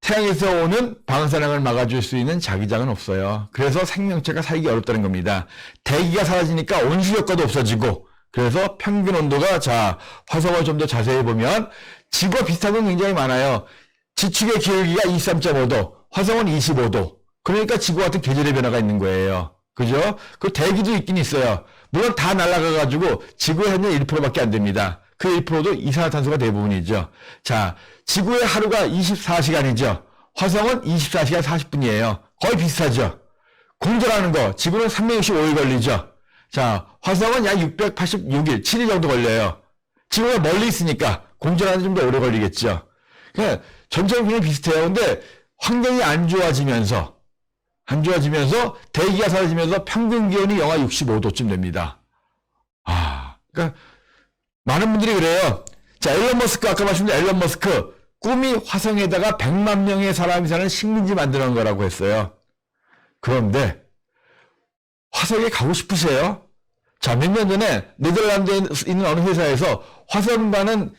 태양에서 오는 방사능을 막아줄 수 있는 자기장은 없어요. 그래서 생명체가 살기 어렵다는 겁니다. 대기가 사라지니까 온실 효과도 없어지고 그래서 평균 온도가 자 화성을 좀 더 자세히 보면 지구와 비슷한 건 굉장히 많아요. 지축의 기울기가 23.5도, 화성은 25도. 그러니까 지구 같은 계절의 변화가 있는 거예요. 그죠? 그 대기도 있긴 있어요. 물론 다 날아가가지고 지구의 현재 1%밖에 안 됩니다. 그 1%도 이산화탄소가 대부분이죠. 자, 지구의 하루가 24시간이죠. 화성은 24시간 40분이에요. 거의 비슷하죠. 공전하는 거, 지구는 365일 걸리죠. 자, 화성은 약 686일, 7일 정도 걸려요. 지구가 멀리 있으니까 공전하는 좀 더 오래 걸리겠죠. 그러니까 전체적으로 굉장히 비슷해요. 근데 환경이 안 좋아지면서 대기가 사라지면서 평균 기온이 영하 65도쯤 됩니다. 그러니까 많은 분들이 그래요. 자, 아까 말씀드린 앨런 머스크 꿈이 화성에다가 100만 명의 사람이 사는 식민지 만드는 거라고 했어요. 그런데 화성에 가고 싶으세요? 자, 몇 년 전에 네덜란드에 있는 어느 회사에서 화성 가는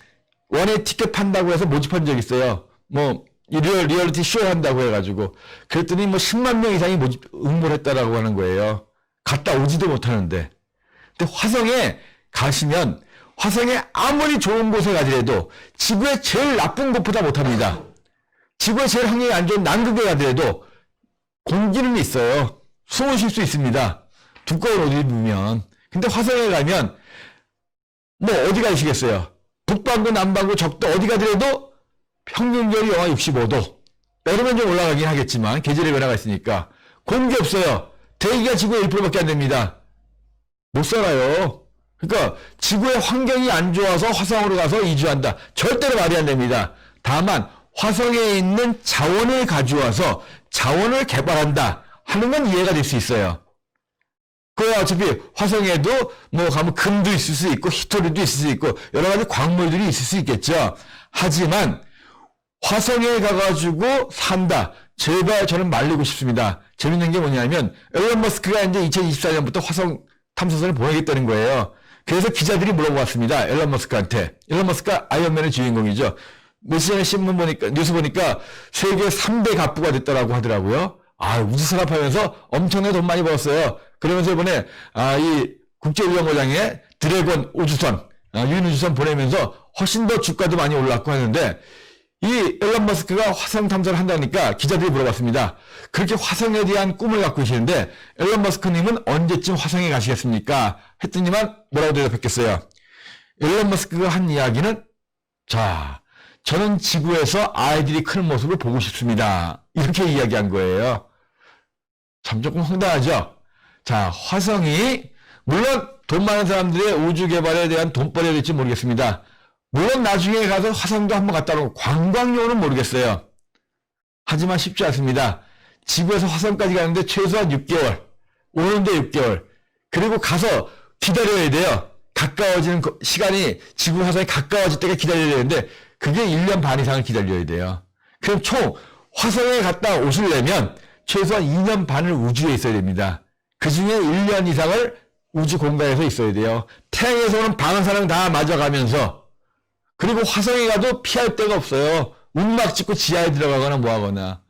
원웨이 티켓 판다고 해서 모집한 적이 있어요. 뭐 리얼리티 쇼 한다고 해가지고 그랬더니 뭐 10만 명 이상이 응모를 했다라고 하는 거예요. 갔다 오지도 못하는데. 근데 화성에 가시면 화성에 아무리 좋은 곳에 가더라도 지구의 제일 나쁜 곳보다 못합니다. 지구의 제일 환경이 안 좋은 남극에 가더라도 공기는 있어요. 숨을 쉴 수 있습니다. 두꺼운 옷 입으면. 근데 화성에 가면 뭐 어디 가시겠어요? 북반구, 남반구, 적도 어디 가더라도 평균결이 영하 65도. 여름엔 좀 올라가긴 하겠지만 계절의 변화가 있으니까 공기 없어요. 대기가 지구의 1%밖에 안 됩니다. 못 살아요. 그러니까 지구의 환경이 안 좋아서 화성으로 가서 이주한다. 절대로 말이 안 됩니다. 다만 화성에 있는 자원을 가져와서 자원을 개발한다 하는 건 이해가 될 수 있어요. 그 어차피 화성에도 뭐 가면 금도 있을 수 있고 히토리도 있을 수 있고 여러 가지 광물들이 있을 수 있겠죠. 하지만 화성에 가가지고 산다. 제발 저는 말리고 싶습니다. 재밌는 게 뭐냐면 일론 머스크가 이제 2024년부터 화성 탐사선을 보내겠다는 거예요. 그래서 기자들이 물어봤습니다. 일론 머스크한테. 일론 머스크가 아이언맨의 주인공이죠. 며칠 전에 신문 보니까, 뉴스 보니까 세계 3대 갑부가 됐다라고 하더라고요. 우주 산업하면서 엄청나게 돈 많이 벌었어요. 그러면서 이번에, 이 국제우정거장에 드래곤 우주선, 유인 우주선 보내면서 훨씬 더 주가도 많이 올랐고 하는데, 이 일론 머스크가 화성 탐사를 한다니까 기자들이 물어봤습니다. 그렇게 화성에 대한 꿈을 갖고 계시는데 일론 머스크님은 언제쯤 화성에 가시겠습니까? 했더니만 뭐라고 대답했겠어요? 일론 머스크가 한 이야기는 저는 지구에서 아이들이 크는 모습을 보고 싶습니다. 이렇게 이야기한 거예요. 참 조금 황당하죠? 화성이 물론 돈 많은 사람들의 우주 개발에 대한 돈벌이가 될지 모르겠습니다. 물론 나중에 가서 화성도 한번 갔다 오고 관광용은 모르겠어요. 하지만 쉽지 않습니다. 지구에서 화성까지 가는데 최소한 6개월, 오는데 6개월, 그리고 가서 기다려야 돼요. 가까워지는 시간이 지구 화성이 가까워질 때가 기다려야 되는데 그게 1년 반 이상을 기다려야 돼요. 그럼 총 화성에 갔다 오시려면 최소한 2년 반을 우주에 있어야 됩니다. 그 중에 1년 이상을 우주 공간에서 있어야 돼요. 태양에서 오는 방사능 다 맞아가면서 그리고 화성에 가도 피할 데가 없어요. 움막 짓고 지하에 들어가거나 뭐하거나.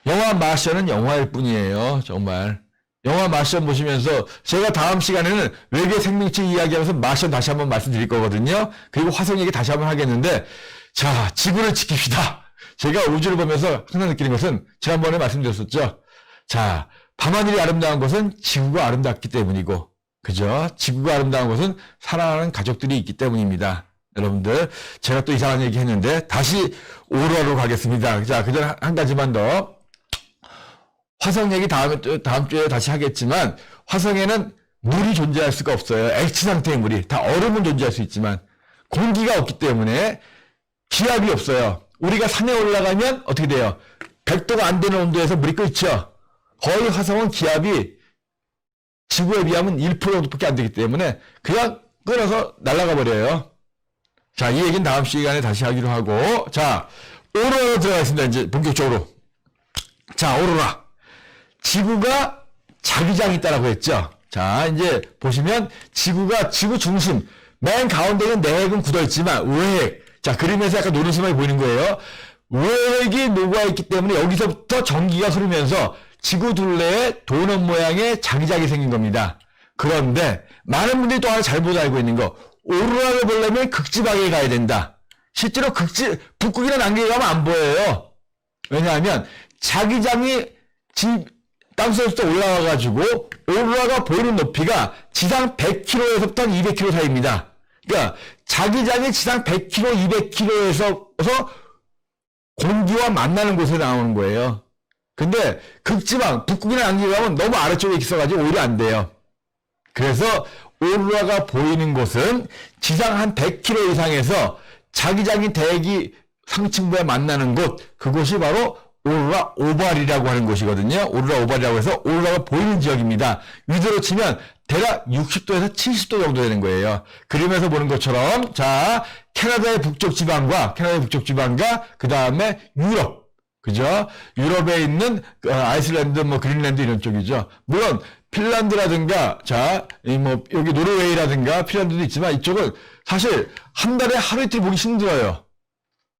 영화 마션은 영화일 뿐이에요. 정말. 영화 마션 보시면서 제가 다음 시간에는 외계 생명체 이야기하면서 마션 다시 한번 말씀드릴 거거든요. 그리고 화성 얘기 다시 한번 하겠는데 지구를 지킵시다. 제가 우주를 보면서 항상 느끼는 것은 지난번에 말씀드렸었죠. 밤하늘이 아름다운 것은 지구가 아름답기 때문이고 그죠? 지구가 아름다운 것은 사랑하는 가족들이 있기 때문입니다. 여러분들, 제가 또 이상한 얘기 했는데, 다시 오로라로 가겠습니다. 그 전에 한 가지만 더. 화성 얘기 다음 주에 다시 하겠지만, 화성에는 물이 존재할 수가 없어요. 액체 상태의 물이. 다 얼음은 존재할 수 있지만, 공기가 없기 때문에 기압이 없어요. 우리가 산에 올라가면 어떻게 돼요? 100도가 안 되는 온도에서 물이 끓죠. 거의 화성은 기압이 지구에 비하면 1% 정도밖에 안 되기 때문에, 그냥 끓어서 날아가 버려요. 이 얘기는 다음 시간에 다시 하기로 하고, 오로라로 들어가겠습니다. 이제 본격적으로. 오로라. 지구가 자기장이 있다라고 했죠. 이제 보시면 지구가 지구 중심, 맨 가운데는 내핵은 굳어있지만 외핵. 그림에서 약간 노른스름하게 보이는 거예요. 외핵이 녹아있기 때문에 여기서부터 전기가 흐르면서 지구 둘레에 도넛 모양의 자기장이 생긴 겁니다. 그런데 많은 분들이 또 하나 잘못 알고 있는 거, 오로라를 보려면 극지방에 가야 된다. 실제로 북극이나 남극에 가면 안 보여요. 왜냐하면 자기장이 땅속에서 올라와가지고 오로라가 보이는 높이가 지상 100km에서부터 200km 사이입니다. 그러니까 자기장이 지상 100km, 200km에서 공기와 만나는 곳에 나오는 거예요. 근데 극지방, 북극이나 남극에 가면 너무 아래쪽에 있어가지고 오히려 안 돼요. 그래서 오로라가 보이는 곳은 지상 한 100km 이상에서 자기장이 대기 상층부에 만나는 곳, 그곳이 바로 오로라 오발이라고 하는 곳이거든요. 오로라 오발이라고 해서 오로라가 보이는 지역입니다. 위도로 치면 대략 60도에서 70도 정도 되는 거예요. 그림에서 보는 것처럼 캐나다의 북쪽 지방과 그 다음에 유럽, 그죠? 유럽에 있는 아이슬란드, 그린란드 이런 쪽이죠. 물론 핀란드라든가 여기 노르웨이라든가 핀란드도 있지만 이쪽은 사실 한 달에 하루 이틀 보기 힘들어요.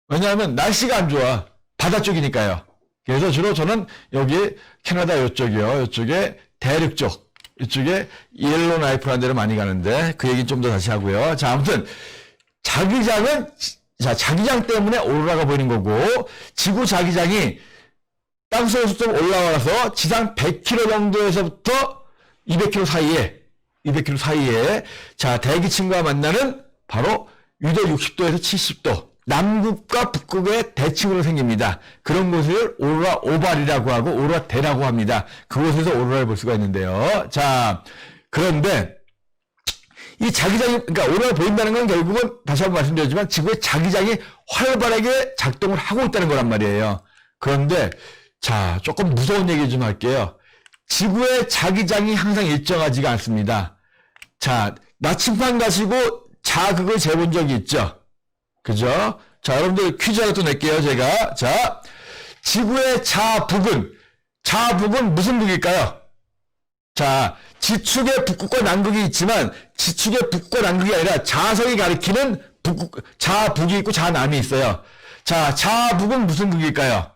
왜냐하면 날씨가 안 좋아. 바다 쪽이니까요. 그래서 주로 저는 여기 캐나다 이쪽이요. 이쪽에 대륙 쪽, 이쪽에 옐로나이프라는 데를 많이 가는데 그 얘기는 좀 더 다시 하고요. 아무튼 자기장은 자기장 때문에 오로라가 보이는 거고, 지구 자기장이 땅속에서 좀 올라와서 지상 100km 정도에서부터 200km 사이에 대기층과 만나는 바로 위도 60도에서 70도, 남극과 북극의 대칭으로 생깁니다. 그런 곳을 오로라 오발이라고 하고 오로라 대라고 합니다. 그곳에서 오로라를 볼 수가 있는데요. 자, 그런데 이 자기장이, 그러니까 오로라가 보인다는 건 결국은 다시 한번 말씀드렸지만 지구의 자기장이 활발하게 작동을 하고 있다는 거란 말이에요. 그런데 자, 조금 무서운 얘기 좀 할게요. 지구의 자기장이 항상 일정하지가 않습니다. 자, 나침반 가시고 자극을 재본 적이 있죠? 그죠? 자, 여러분들 퀴즈 하나 또 낼게요, 제가. 자, 지구의 자북은 무슨 북일까요? 자, 지축의 북극과 남극이 있지만 지축의 북과 남극이 아니라 자석이 가리키는 자북이 있고 자남이 있어요. 자, 자북은 무슨 극일까요?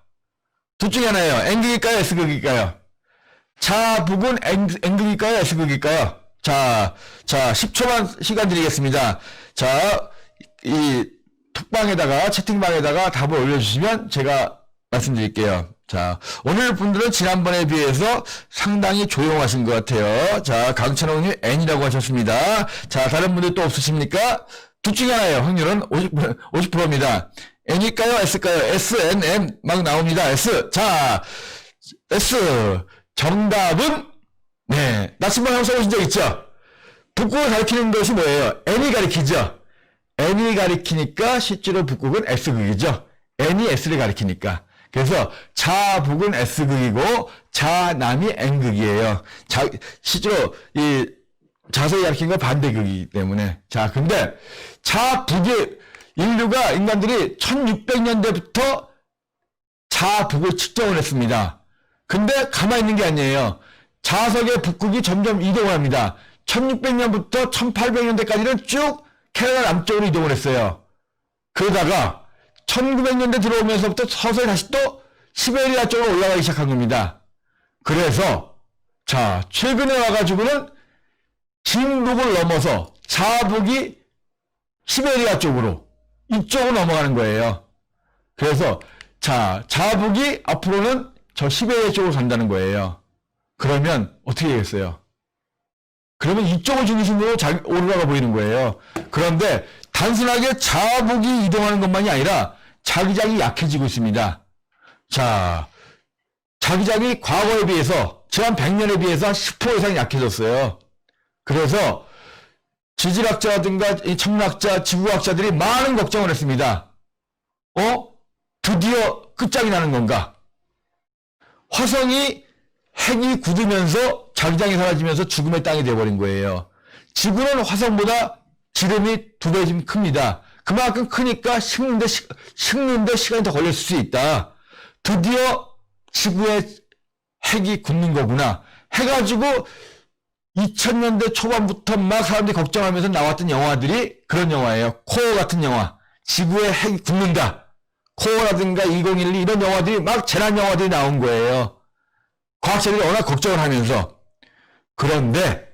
둘 중에 하나예요. N극일까요? S극일까요? 자북은 N극일까요? S극일까요? 자, 10초만 시간 드리겠습니다. 자, 이 톡방에다가, 채팅방에다가 답을 올려주시면 제가 말씀드릴게요. 자, 오늘 분들은 지난번에 비해서 상당히 조용하신 것 같아요. 자, 강찬홍님 N이라고 하셨습니다. 자, 다른 분들 또 없으십니까? 둘 중에 하나예요. 확률은 50%입니다. N일까요? S일까요? S, N, M 막 나옵니다. S. 자, S. 정답은, 네. 나침반 한번 써보신 적 있죠? 북극을 가리키는 것이 뭐예요? N이 가리키죠? N이 가리키니까 실제로 북극은 S극이죠? N이 S를 가리키니까. 그래서 자북은 S극이고 자남이 N극이에요. 실제로 이 자석이 가리키는 건 반대극이기 때문에. 자, 근데 자북이 인간들이 1600년대부터 자북을 측정을 했습니다. 근데 가만히 있는 게 아니에요. 자석의 북극이 점점 이동을 합니다. 1600년부터 1800년대까지는 쭉 캐나다 남쪽으로 이동을 했어요. 그러다가 1900년대 들어오면서부터 서서히 다시 또 시베리아 쪽으로 올라가기 시작한 겁니다. 그래서 자, 최근에 와가지고는 진북을 넘어서 자북이 시베리아 쪽으로 이쪽으로 넘어가는 거예요. 그래서 자, 자북이 앞으로는 저 시베리아 쪽으로 간다는 거예요. 그러면 어떻게 되겠어요? 그러면 이쪽을 중심으로 오로라가 보이는 거예요. 그런데 단순하게 자북이 이동하는 것만이 아니라 자기장이 약해지고 있습니다. 자, 자기장이 과거에 비해서 지난 100년에 비해서 한 10% 이상 약해졌어요. 그래서 지질학자라든가 천문학자, 지구학자들이 많은 걱정을 했습니다. 드디어 끝장이 나는 건가? 화성이 핵이 굳으면서 자기장이 사라지면서 죽음의 땅이 되어버린 거예요. 지구는 화성보다 지름이 2배 좀 큽니다. 그만큼 크니까 식는데 시간이 더 걸릴 수 있다. 드디어 지구의 핵이 굳는 거구나. 해가지고 2000년대 초반부터 막 사람들이 걱정하면서 나왔던 영화들이 그런 영화예요. 코어 같은 영화. 지구의 핵이 굳는다. 코어라든가 2012 이런 영화들이 막 재난 영화들이 나온 거예요. 과학자들이 워낙 걱정을 하면서. 그런데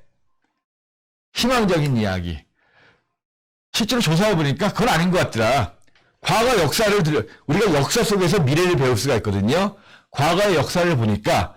희망적인 이야기. 실제로 조사해보니까 그건 아닌 것 같더라. 과거 역사를 우리가 역사 속에서 미래를 배울 수가 있거든요. 과거의 역사를 보니까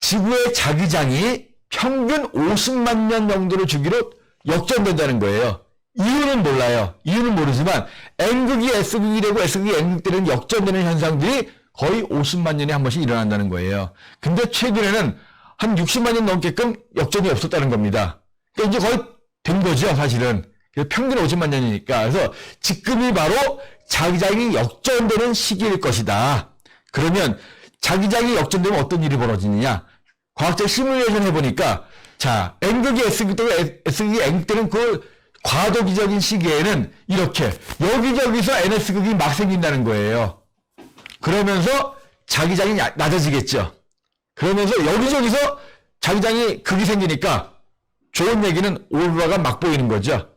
지구의 자기장이 평균 50만 년 정도를 주기로 역전된다는 거예요. 이유는 몰라요. 이유는 모르지만 N극이 S극이 되고 S극이 N극 되는 역전되는 현상들이 거의 50만 년에 한 번씩 일어난다는 거예요. 근데 최근에는 한 60만 년 넘게끔 역전이 없었다는 겁니다. 그러니까 이제 거의 된 거죠, 사실은. 평균 50만 년이니까. 그래서 지금이 바로 자기장이 역전되는 시기일 것이다. 그러면 자기장이 역전되면 어떤 일이 벌어지느냐? 과학적 시뮬레이션 해보니까, 자, N극이 S극 되고 S극이 N극 되는 그 과도기적인 시기에는 이렇게 여기저기서 NS극이 막 생긴다는 거예요. 그러면서 자기장이 낮아지겠죠. 그러면서 여기저기서 자기장이 극이 생기니까 좋은 얘기는 오로라가 막 보이는 거죠.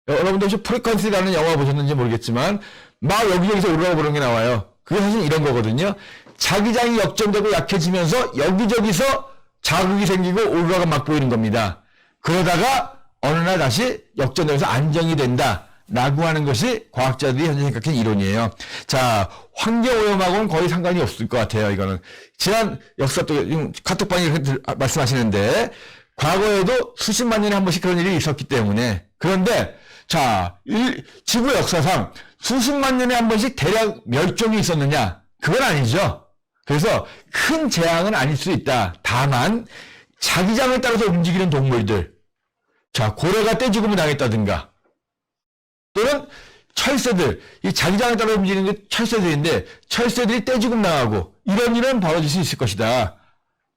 여러분들 혹시 프리퀀시라는 영화 보셨는지 모르겠지만 막 여기저기서 오로라가 보는 게 나와요. 그게 사실 이런 거거든요. 자기장이 역전되고 약해지면서 여기저기서 자극이 생기고 오로라가 막 보이는 겁니다. 그러다가 어느 날 다시 역전되면서 안정이 된다. 라고 하는 것이 과학자들이 현재 생각하는 이론이에요. 자, 환경오염하고는 거의 상관이 없을 것 같아요, 이거는. 지난 역사 또, 카톡방에 말씀하시는데, 과거에도 수십만 년에 한 번씩 그런 일이 있었기 때문에. 그런데, 자, 지구 역사상 수십만 년에 한 번씩 대략 멸종이 있었느냐? 그건 아니죠. 그래서 큰 재앙은 아닐 수 있다. 다만 자기장에 따라서 움직이는 동물들, 자, 고래가 떼죽음을 당했다든가, 또는 철새들, 이 자기장에 따라 움직이는 게 철새들인데 철새들이 떼죽음 당하고 이런 일은 벌어질 수 있을 것이다.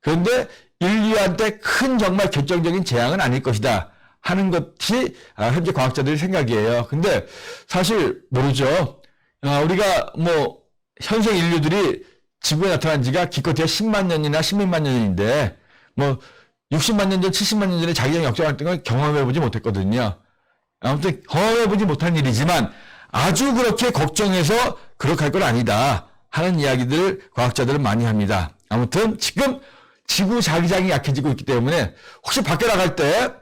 그런데 인류한테 큰 정말 결정적인 재앙은 아닐 것이다 하는 것이 현재 과학자들의 생각이에요. 근데 사실 모르죠. 우리가 뭐 현생 인류들이 지구에 나타난 지가 기껏해야 10만 년이나 16만 년인데 뭐 60만 년 전, 70만 년 전에 자기장이 역전했던 걸 경험해보지 못했거든요. 아무튼 경험해보지 못한 일이지만 아주 그렇게 걱정해서 그렇게 할 건 아니다 하는 이야기들 과학자들은 많이 합니다. 아무튼 지금 지구 자기장이 약해지고 있기 때문에 혹시 밖에 나갈 때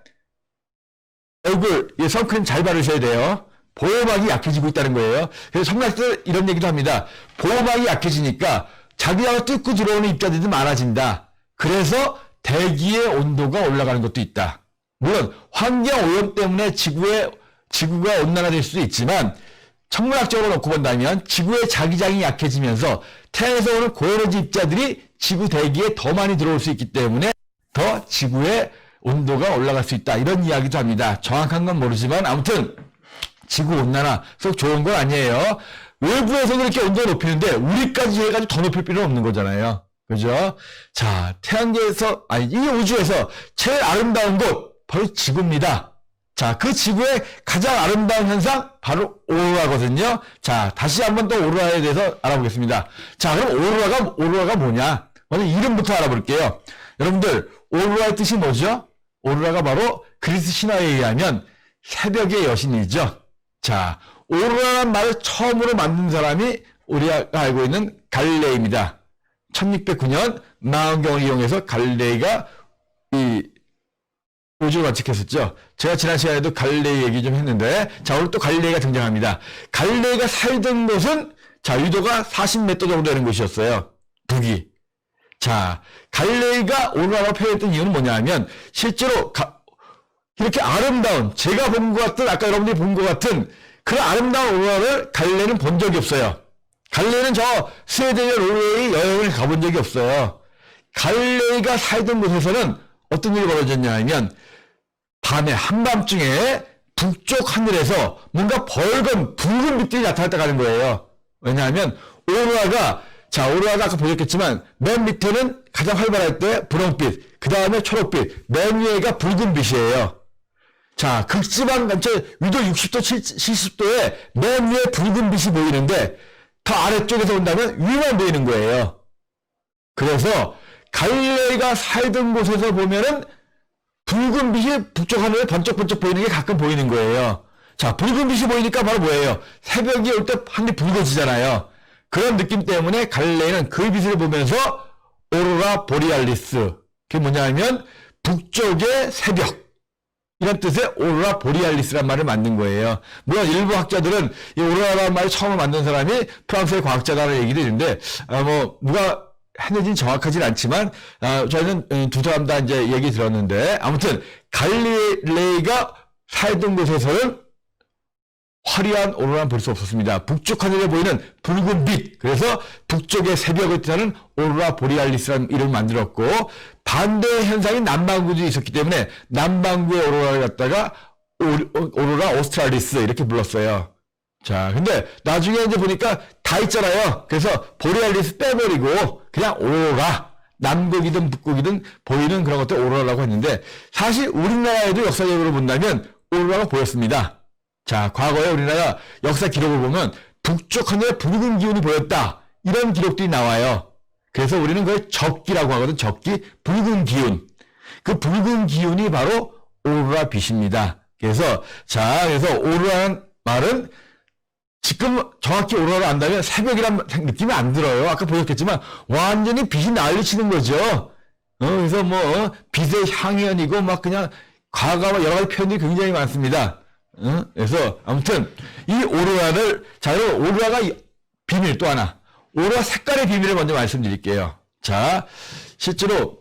얼굴 선크림 잘 바르셔야 돼요. 보호막이 약해지고 있다는 거예요. 그래서 성락들 이런 얘기도 합니다. 보호막이 약해지니까 자기장을 뚫고 들어오는 입자들이 많아진다. 그래서 대기의 온도가 올라가는 것도 있다. 물론 환경 오염 때문에 지구가 온난화될 수도 있지만 천문학적으로 놓고 본다면 지구의 자기장이 약해지면서 태양에서 오는 고에너지 입자들이 지구 대기에 더 많이 들어올 수 있기 때문에 더 지구의 온도가 올라갈 수 있다. 이런 이야기도 합니다. 정확한 건 모르지만 아무튼 지구 온난화 속 좋은 건 아니에요. 외부에서 그렇게 온도를 높이는데 우리까지 해가지고 더 높일 필요는 없는 거잖아요. 그죠? 자, 태양계에서, 이 우주에서 제일 아름다운 곳, 바로 지구입니다. 자, 그 지구의 가장 아름다운 현상, 바로 오로라거든요. 자, 다시 한번 또 오로라에 대해서 알아보겠습니다. 자, 그럼 오로라가 뭐냐? 먼저 이름부터 알아볼게요. 여러분들, 오로라의 뜻이 뭐죠? 오로라가 바로 그리스 신화에 의하면 새벽의 여신이죠. 자, 오로라라는 말을 처음으로 만든 사람이 우리가 알고 있는 갈릴레이입니다. 1609년 망원경을 이용해서 갈릴레이가 이 우주를 관측했었죠. 제가 지난 시간에도 갈릴레이 얘기 좀 했는데, 자, 오늘 또 갈릴레이가 등장합니다. 갈릴레이가 살던 곳은, 자, 유도가 40m 정도 되는 곳이었어요. 북이. 자, 갈릴레이가 오로라라고 표현했던 이유는 뭐냐 하면, 실제로 이렇게 아름다운, 제가 본 것 같은, 아까 여러분들이 본 것 같은 그런 아름다운 오로라를 갈릴레이는 본 적이 없어요. 갈릴레이는 저 스웨덴의 노르웨이 여행을 가본 적이 없어요. 갈릴레이가 살던 곳에서는 어떤 일이 벌어졌냐 하면 밤에 한밤중에 북쪽 하늘에서 뭔가 붉은 빛들이 나타났다 가는 거예요. 왜냐하면 오로라가 아까 보셨겠지만 맨 밑에는 가장 활발할 때 분홍빛, 그 다음에 초록빛, 맨 위에가 붉은 빛이에요. 자, 극지방 근처 위도 60도, 70도에 맨 위에 붉은 빛이 보이는데 더 아래쪽에서 온다면 위만 보이는 거예요. 그래서 갈릴레이가 살던 곳에서 보면은 붉은 빛이 북쪽 하늘에 번쩍번쩍 보이는 게 가끔 보이는 거예요. 자, 붉은 빛이 보이니까 바로 뭐예요? 새벽이 올 때 하늘이 붉어지잖아요. 그런 느낌 때문에 갈릴레이는 그 빛을 보면서 오로라 보리알리스, 그게 뭐냐 하면 북쪽의 새벽, 이런 뜻의 오로라 보리알리스란 말을 만든 거예요. 물론 일부 학자들은 이 오로라라는 말을 처음 만든 사람이 프랑스의 과학자라는 얘기도 있는데, 누가 했는지는 정확하진 않지만, 저희는 두 사람 다 이제 얘기 들었는데, 아무튼, 갈릴레이가 살던 곳에서는 화려한 오로라는 볼 수 없었습니다. 북쪽 하늘에 보이는 붉은 빛, 그래서 북쪽의 새벽을 뜻하는 오로라 보리알리스라는 이름을 만들었고, 반대 현상이 남반구도 있었기 때문에 남반구의 오로라를 갖다가 오로라 오스트랄리스 이렇게 불렀어요. 자, 근데 나중에 이제 보니까 다 있잖아요. 그래서 보리알리스 빼버리고 그냥 오로라, 남극이든 북극이든 보이는 그런 것들 오로라라고 했는데, 사실 우리나라에도 역사적으로 본다면 오로라가 보였습니다. 자, 과거에 우리나라 역사 기록을 보면 북쪽 하늘에 붉은 기운이 보였다, 이런 기록들이 나와요. 그래서 우리는 그걸 적기라고 하거든. 적기, 붉은 기운. 그 붉은 기운이 바로 오로라 빛입니다. 그래서 오로라는 말은 지금 정확히 오로라를 안다면 새벽이란 느낌이 안 들어요. 아까 보셨겠지만 완전히 빛이 난리치는 거죠. 그래서 빛의 향연이고 막 그냥 과거와 여러 가지 표현들이 굉장히 많습니다. 그래서 아무튼 이 오로라를, 자, 여러분, 오로라가 비밀 또 하나. 오로라 색깔의 비밀을 먼저 말씀드릴게요. 자, 실제로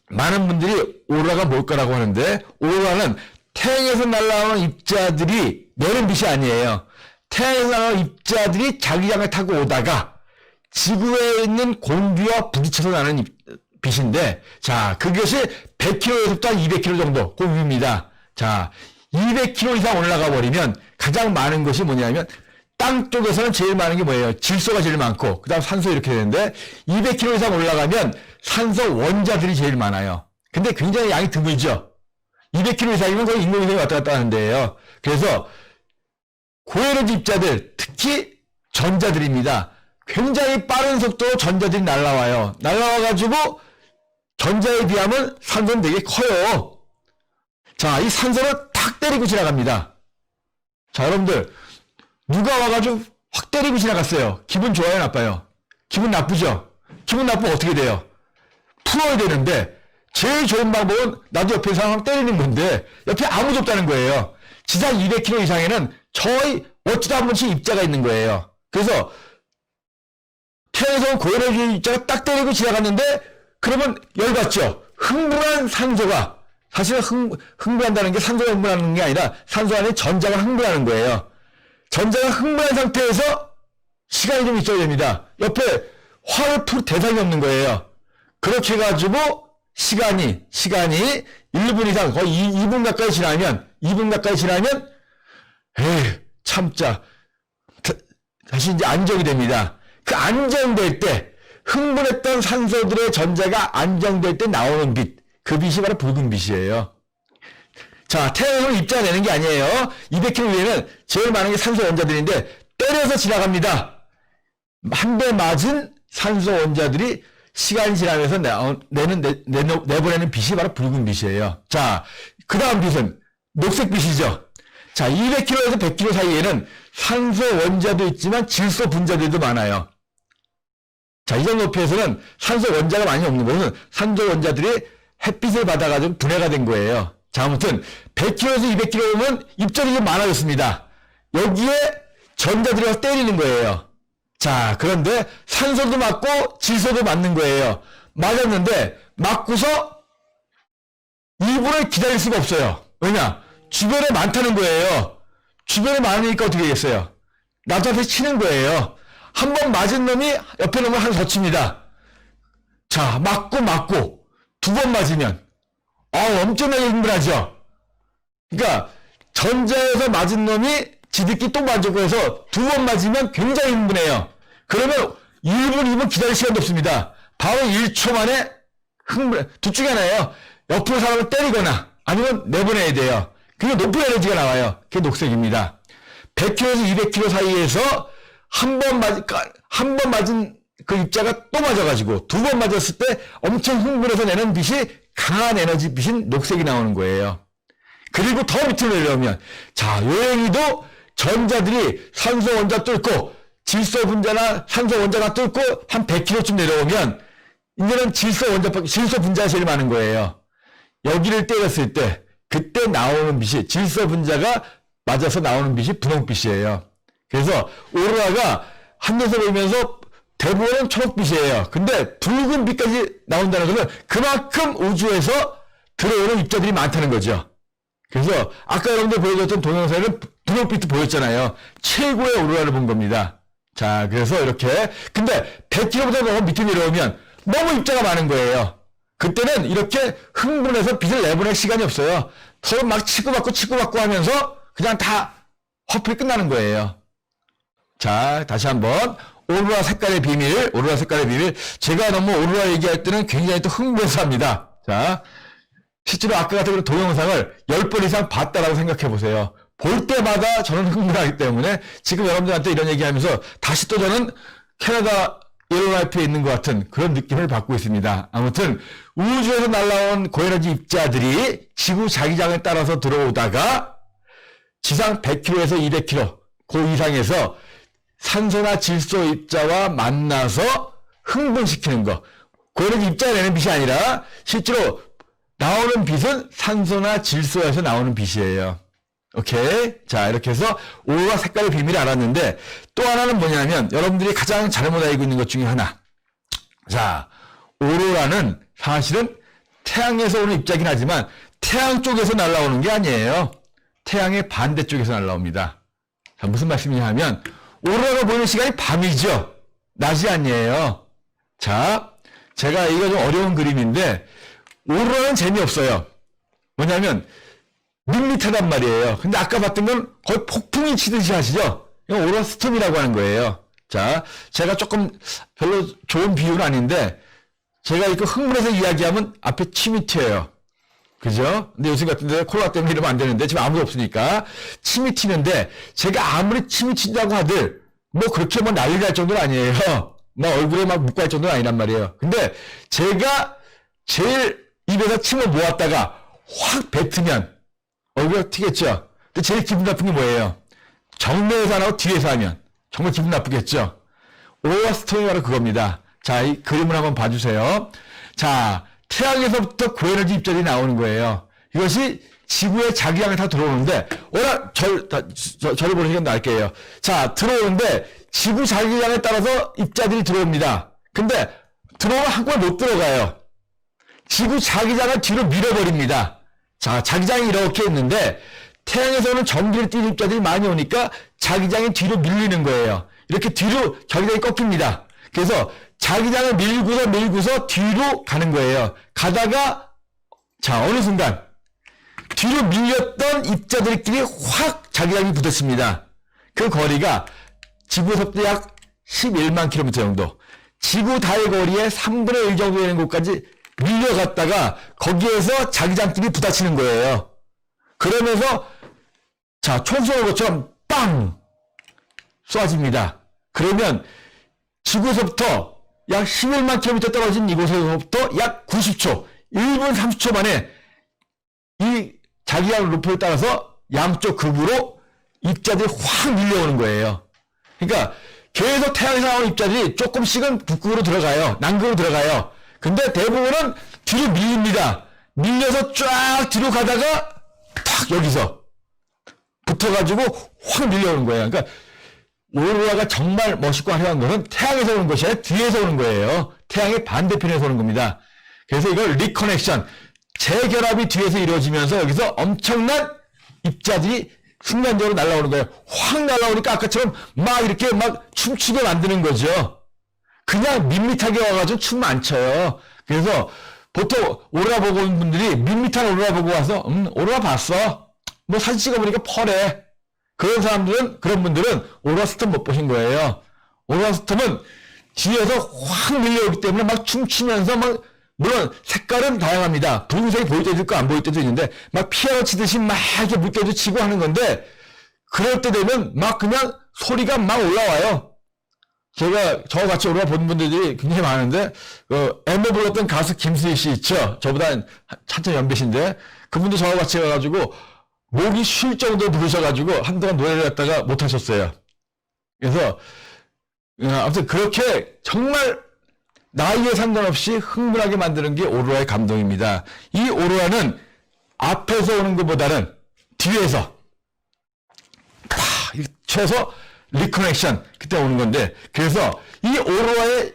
많은 분들이 오로라가 뭘까라고 하는데, 오로라는 태양에서 날아오는 입자들이 내는 빛이 아니에요. 태양에서 날아오는 입자들이 자기장을 타고 오다가 지구에 있는 공기와 부딪혀서 나는 빛인데, 자, 그것이 100km에서부터 한 200km 정도, 그 위입니다. 자, 200km 이상 올라가 버리면 가장 많은 것이 뭐냐면, 땅 쪽에서는 제일 많은 게 뭐예요? 질소가 제일 많고, 그 다음 산소 이렇게 되는데, 200km 이상 올라가면 산소 원자들이 제일 많아요. 근데 굉장히 양이 드물죠? 200km 이상이면 거의 인공위성이 왔다 갔다 하는 데예요. 그래서, 고에너지 입자들, 특히 전자들입니다. 굉장히 빠른 속도로 전자들이 날아와요. 날아와가지고, 전자에 비하면 산소는 되게 커요. 자, 이 산소를 탁 때리고 지나갑니다. 자, 여러분들, 누가 와가지고 확 때리고 지나갔어요. 기분 좋아요, 나빠요? 기분 나쁘죠? 기분 나쁘면 어떻게 돼요? 풀어야 되는데, 제일 좋은 방법은 나도 옆에 사람 때리는 건데, 옆에 아무도 없다는 거예요. 지상 200km 이상에는 저희 어찌도 한 번씩 입자가 있는 거예요. 그래서, 태양에서 고에너지 입자가 딱 때리고 지나갔는데, 그러면 열받죠? 흥분한 산소가, 사실은 흥분한다는 게 산소가 흥분하는 게 아니라 산소 안에 전자가 흥분하는 거예요. 전자가 흥분한 상태에서 시간이 좀 있어야 됩니다. 옆에 화를 풀 대상이 없는 거예요. 그렇게 해가지고 시간이 1분 이상, 거의 2분 가까이 지나면, 에이, 참자. 다시 이제 안정이 됩니다. 그 안정될 때, 흥분했던 산소들의 전자가 안정될 때 나오는 빛, 그 빛이 바로 붉은 빛이에요. 자, 태양을 입자가 내는 게 아니에요. 200km 위에는 제일 많은 게 산소 원자들인데 때려서 지나갑니다. 한 대 맞은 산소 원자들이 시간이 지나면서 내보내는 빛이 바로 붉은 빛이에요. 자, 그 다음 빛은 녹색 빛이죠. 자, 200km에서 100km 사이에는 산소 원자도 있지만 질소 분자들도 많아요. 자, 이 정도 높이에서는 산소 원자가 많이 없는 것은 산소 원자들이 햇빛을 받아가지고 분해가 된 거예요. 자, 아무튼 100km에서 200km 오면 입자들이 좀 많아졌습니다. 여기에 전자들이 와서 때리는 거예요. 자, 그런데 산소도 맞고 질소도 맞는 거예요. 맞았는데 맞고서 2분을 기다릴 수가 없어요. 왜냐? 주변에 많다는 거예요. 주변에 많으니까 어떻게 되겠어요? 나한테 치는 거예요. 한 번 맞은 놈이 옆에 놈을 하나 더 칩니다. 자, 맞고 두 번 맞으면 엄청나게 흥분하죠. 그러니까 전자에서 맞은 놈이 지들끼리 또 맞고 해서 두 번 맞으면 굉장히 흥분해요. 그러면 1분, 2분 기다릴 시간도 없습니다. 바로 1초 만에 흥분해. 둘 중에 하나예요. 옆으로 사람을 때리거나 아니면 내보내야 돼요. 그게 높은 에너지가 나와요. 그게 녹색입니다. 100km에서 200km 사이에서 한 번 맞은 그 입자가 또 맞아가지고 두 번 맞았을 때 엄청 흥분해서 내는 빛이 강한 에너지 빛인 녹색이 나오는 거예요. 그리고 더 밑으로 내려오면, 자, 요행이도 전자들이 산소 원자 뚫고 질소 분자나 산소 원자가 뚫고 한 100km쯤 내려오면 이제는 질소 분자가 제일 많은 거예요. 여기를 때렸을 때 그때 나오는 빛이 질소 분자가 맞아서 나오는 빛이 분홍빛이에요. 그래서 오로라가 하늘에서 보이면서 대부분은 초록빛이에요. 근데 붉은 빛까지 나온다는 것은 그만큼 우주에서 들어오는 입자들이 많다는 거죠. 그래서 아까 여러분들 보여줬던 동영상에는 분홍빛도 보였잖아요. 최고의 오로라를 본 겁니다. 자, 그래서 이렇게. 근데 100km보다 너무 밑에 내려오면 너무 입자가 많은 거예요. 그때는 이렇게 흥분해서 빛을 내보낼 시간이 없어요. 서로 막 치고받고 하면서 그냥 다 화풀이 끝나는 거예요. 자, 다시 한번. 오로라 색깔의 비밀. 제가 너무 오로라 얘기할 때는 굉장히 또 흥분해서 합니다. 자, 실제로 아까 같은 동영상을 10번 이상 봤다라고 생각해 보세요. 볼 때마다 저는 흥분하기 때문에 지금 여러분들한테 이런 얘기하면서 다시 또 저는 캐나다 옐로라이프에 있는 것 같은 그런 느낌을 받고 있습니다. 아무튼 우주에서 날아온 고에너지 입자들이 지구 자기장을 따라서 들어오다가 지상 100km에서 200km 그 이상에서 산소나 질소 입자와 만나서 흥분시키는 거. 고에너지 입자가 내는 빛이 아니라 실제로 나오는 빛은 산소나 질소에서 나오는 빛이에요. 오케이? 자, 이렇게 해서 오로라 색깔의 비밀을 알았는데 또 하나는 뭐냐면 여러분들이 가장 잘못 알고 있는 것 중에 하나. 자, 오로라는 사실은 태양에서 오는 입자긴 하지만 태양 쪽에서 날아오는 게 아니에요. 태양의 반대쪽에서 날아옵니다. 자, 무슨 말씀이냐 하면 오로라가 보이는 시간이 밤이죠. 낮이 아니에요. 자, 제가 이거 좀 어려운 그림인데 오로라는 재미없어요. 뭐냐면 밋밋하단 말이에요. 근데 아까 봤던 건 거의 폭풍이 치듯이 하시죠. 이건 오로라 스톰이라고 하는 거예요. 자, 제가 조금 별로 좋은 비유는 아닌데 제가 이거 흥분해서 이야기하면 앞에 침이 튀어요. 그죠? 근데 요즘 같은 데 콜라 때문에 이러면 안 되는데 지금 아무도 없으니까 침이 튀는데 제가 아무리 침이 튄다고 하들 뭐 그렇게 뭐 난리 날 정도는 아니에요. 막 얼굴에 막 묻고 할 정도는 아니란 말이에요. 근데 제가 제일 입에서 침을 모았다가 확 뱉으면 얼굴에 튀겠죠? 근데 제일 기분 나쁜 게 뭐예요? 정면에서 안 하고 뒤에서 하면 정말 기분 나쁘겠죠? 오로라 스톰이 바로 그겁니다. 자, 이 그림을 한번 봐주세요. 자, 태양에서부터 고에너지 입자들이 나오는 거예요. 이것이 지구의 자기장에 다 들어오는데, 저를 보시면 나을게요. 자, 들어오는데, 지구 자기장에 따라서 입자들이 들어옵니다. 근데, 들어오면 한꺼번에 못 들어가요. 지구 자기장을 뒤로 밀어버립니다. 자, 자기장이 이렇게 있는데, 태양에서는 전기를 띠는 입자들이 많이 오니까 자기장이 뒤로 밀리는 거예요. 이렇게 뒤로 자기장이 꺾입니다. 그래서 자기장을 밀고서 뒤로 가는 거예요. 가다가 자 어느 순간 뒤로 밀렸던 입자들끼리 확 자기장이 붙었습니다. 그 거리가 지구에서부터 약 11만 킬로미터 정도. 지구 달 거리의 3분의 1 정도 되는 곳까지 밀려갔다가 거기에서 자기장끼리 부딪히는 거예요. 그러면서 자 총 쏘는 것처럼 빵 쏘아집니다. 그러면 지구에서부터 약 11만 킬로미터 떨어진 이곳에서부터 약 90초, 1분 30초 만에 이 자기장 루프를 따라서 양쪽 극으로 입자들이 확 밀려오는 거예요. 그러니까 계속 태양에서 나오는 입자들이 조금씩은 북극으로 들어가요. 남극으로 들어가요. 근데 대부분은 뒤로 밀립니다. 밀려서 쫙 뒤로 가다가 탁 여기서 붙어가지고 확 밀려오는 거예요. 그러니까 오로라가 정말 멋있고 화려한 것은 태양에서 오는 것이 아니라 뒤에서 오는 거예요. 태양의 반대편에서 오는 겁니다. 그래서 이걸 리커넥션, 재결합이 뒤에서 이루어지면서 여기서 엄청난 입자들이 순간적으로 날아오는 거예요. 확 날아오니까 아까처럼 막 이렇게 막 춤추게 만드는 거죠. 그냥 밋밋하게 와가지고 춤 안 춰요. 그래서 보통 오로라 보고 온 분들이 밋밋한 오로라 보고 와서 오로라 봤어? 뭐 사진 찍어보니까 펄해. 그런 분들은 오로라 스톰 못 보신 거예요. 오로라 스톰은 뒤에서 확 밀려오기 때문에 막 춤추면서 막, 물론 색깔은 다양합니다. 분홍색이 보일 때도 있고 안 보일 때도 있는데, 막 피아노 치듯이 막 이렇게 물결도 치고 하는 건데, 그럴 때 되면 막 그냥 소리가 막 올라와요. 저같이 오로라 본 분들이 굉장히 많은데, 엠버 불렀던 가수 김수희 씨 있죠? 저보다 한참 연배신데, 그분도 저와 같이 가가지고, 목이 쉴 정도로 부르셔가지고 한동안 노래를 했다가 못하셨어요. 그래서 아무튼 그렇게 정말 나이에 상관없이 흥분하게 만드는 게 오로라의 감동입니다. 이 오로라는 앞에서 오는 것보다는 뒤에서 쳐서 리커넥션 그때 오는 건데, 그래서 이 오로라의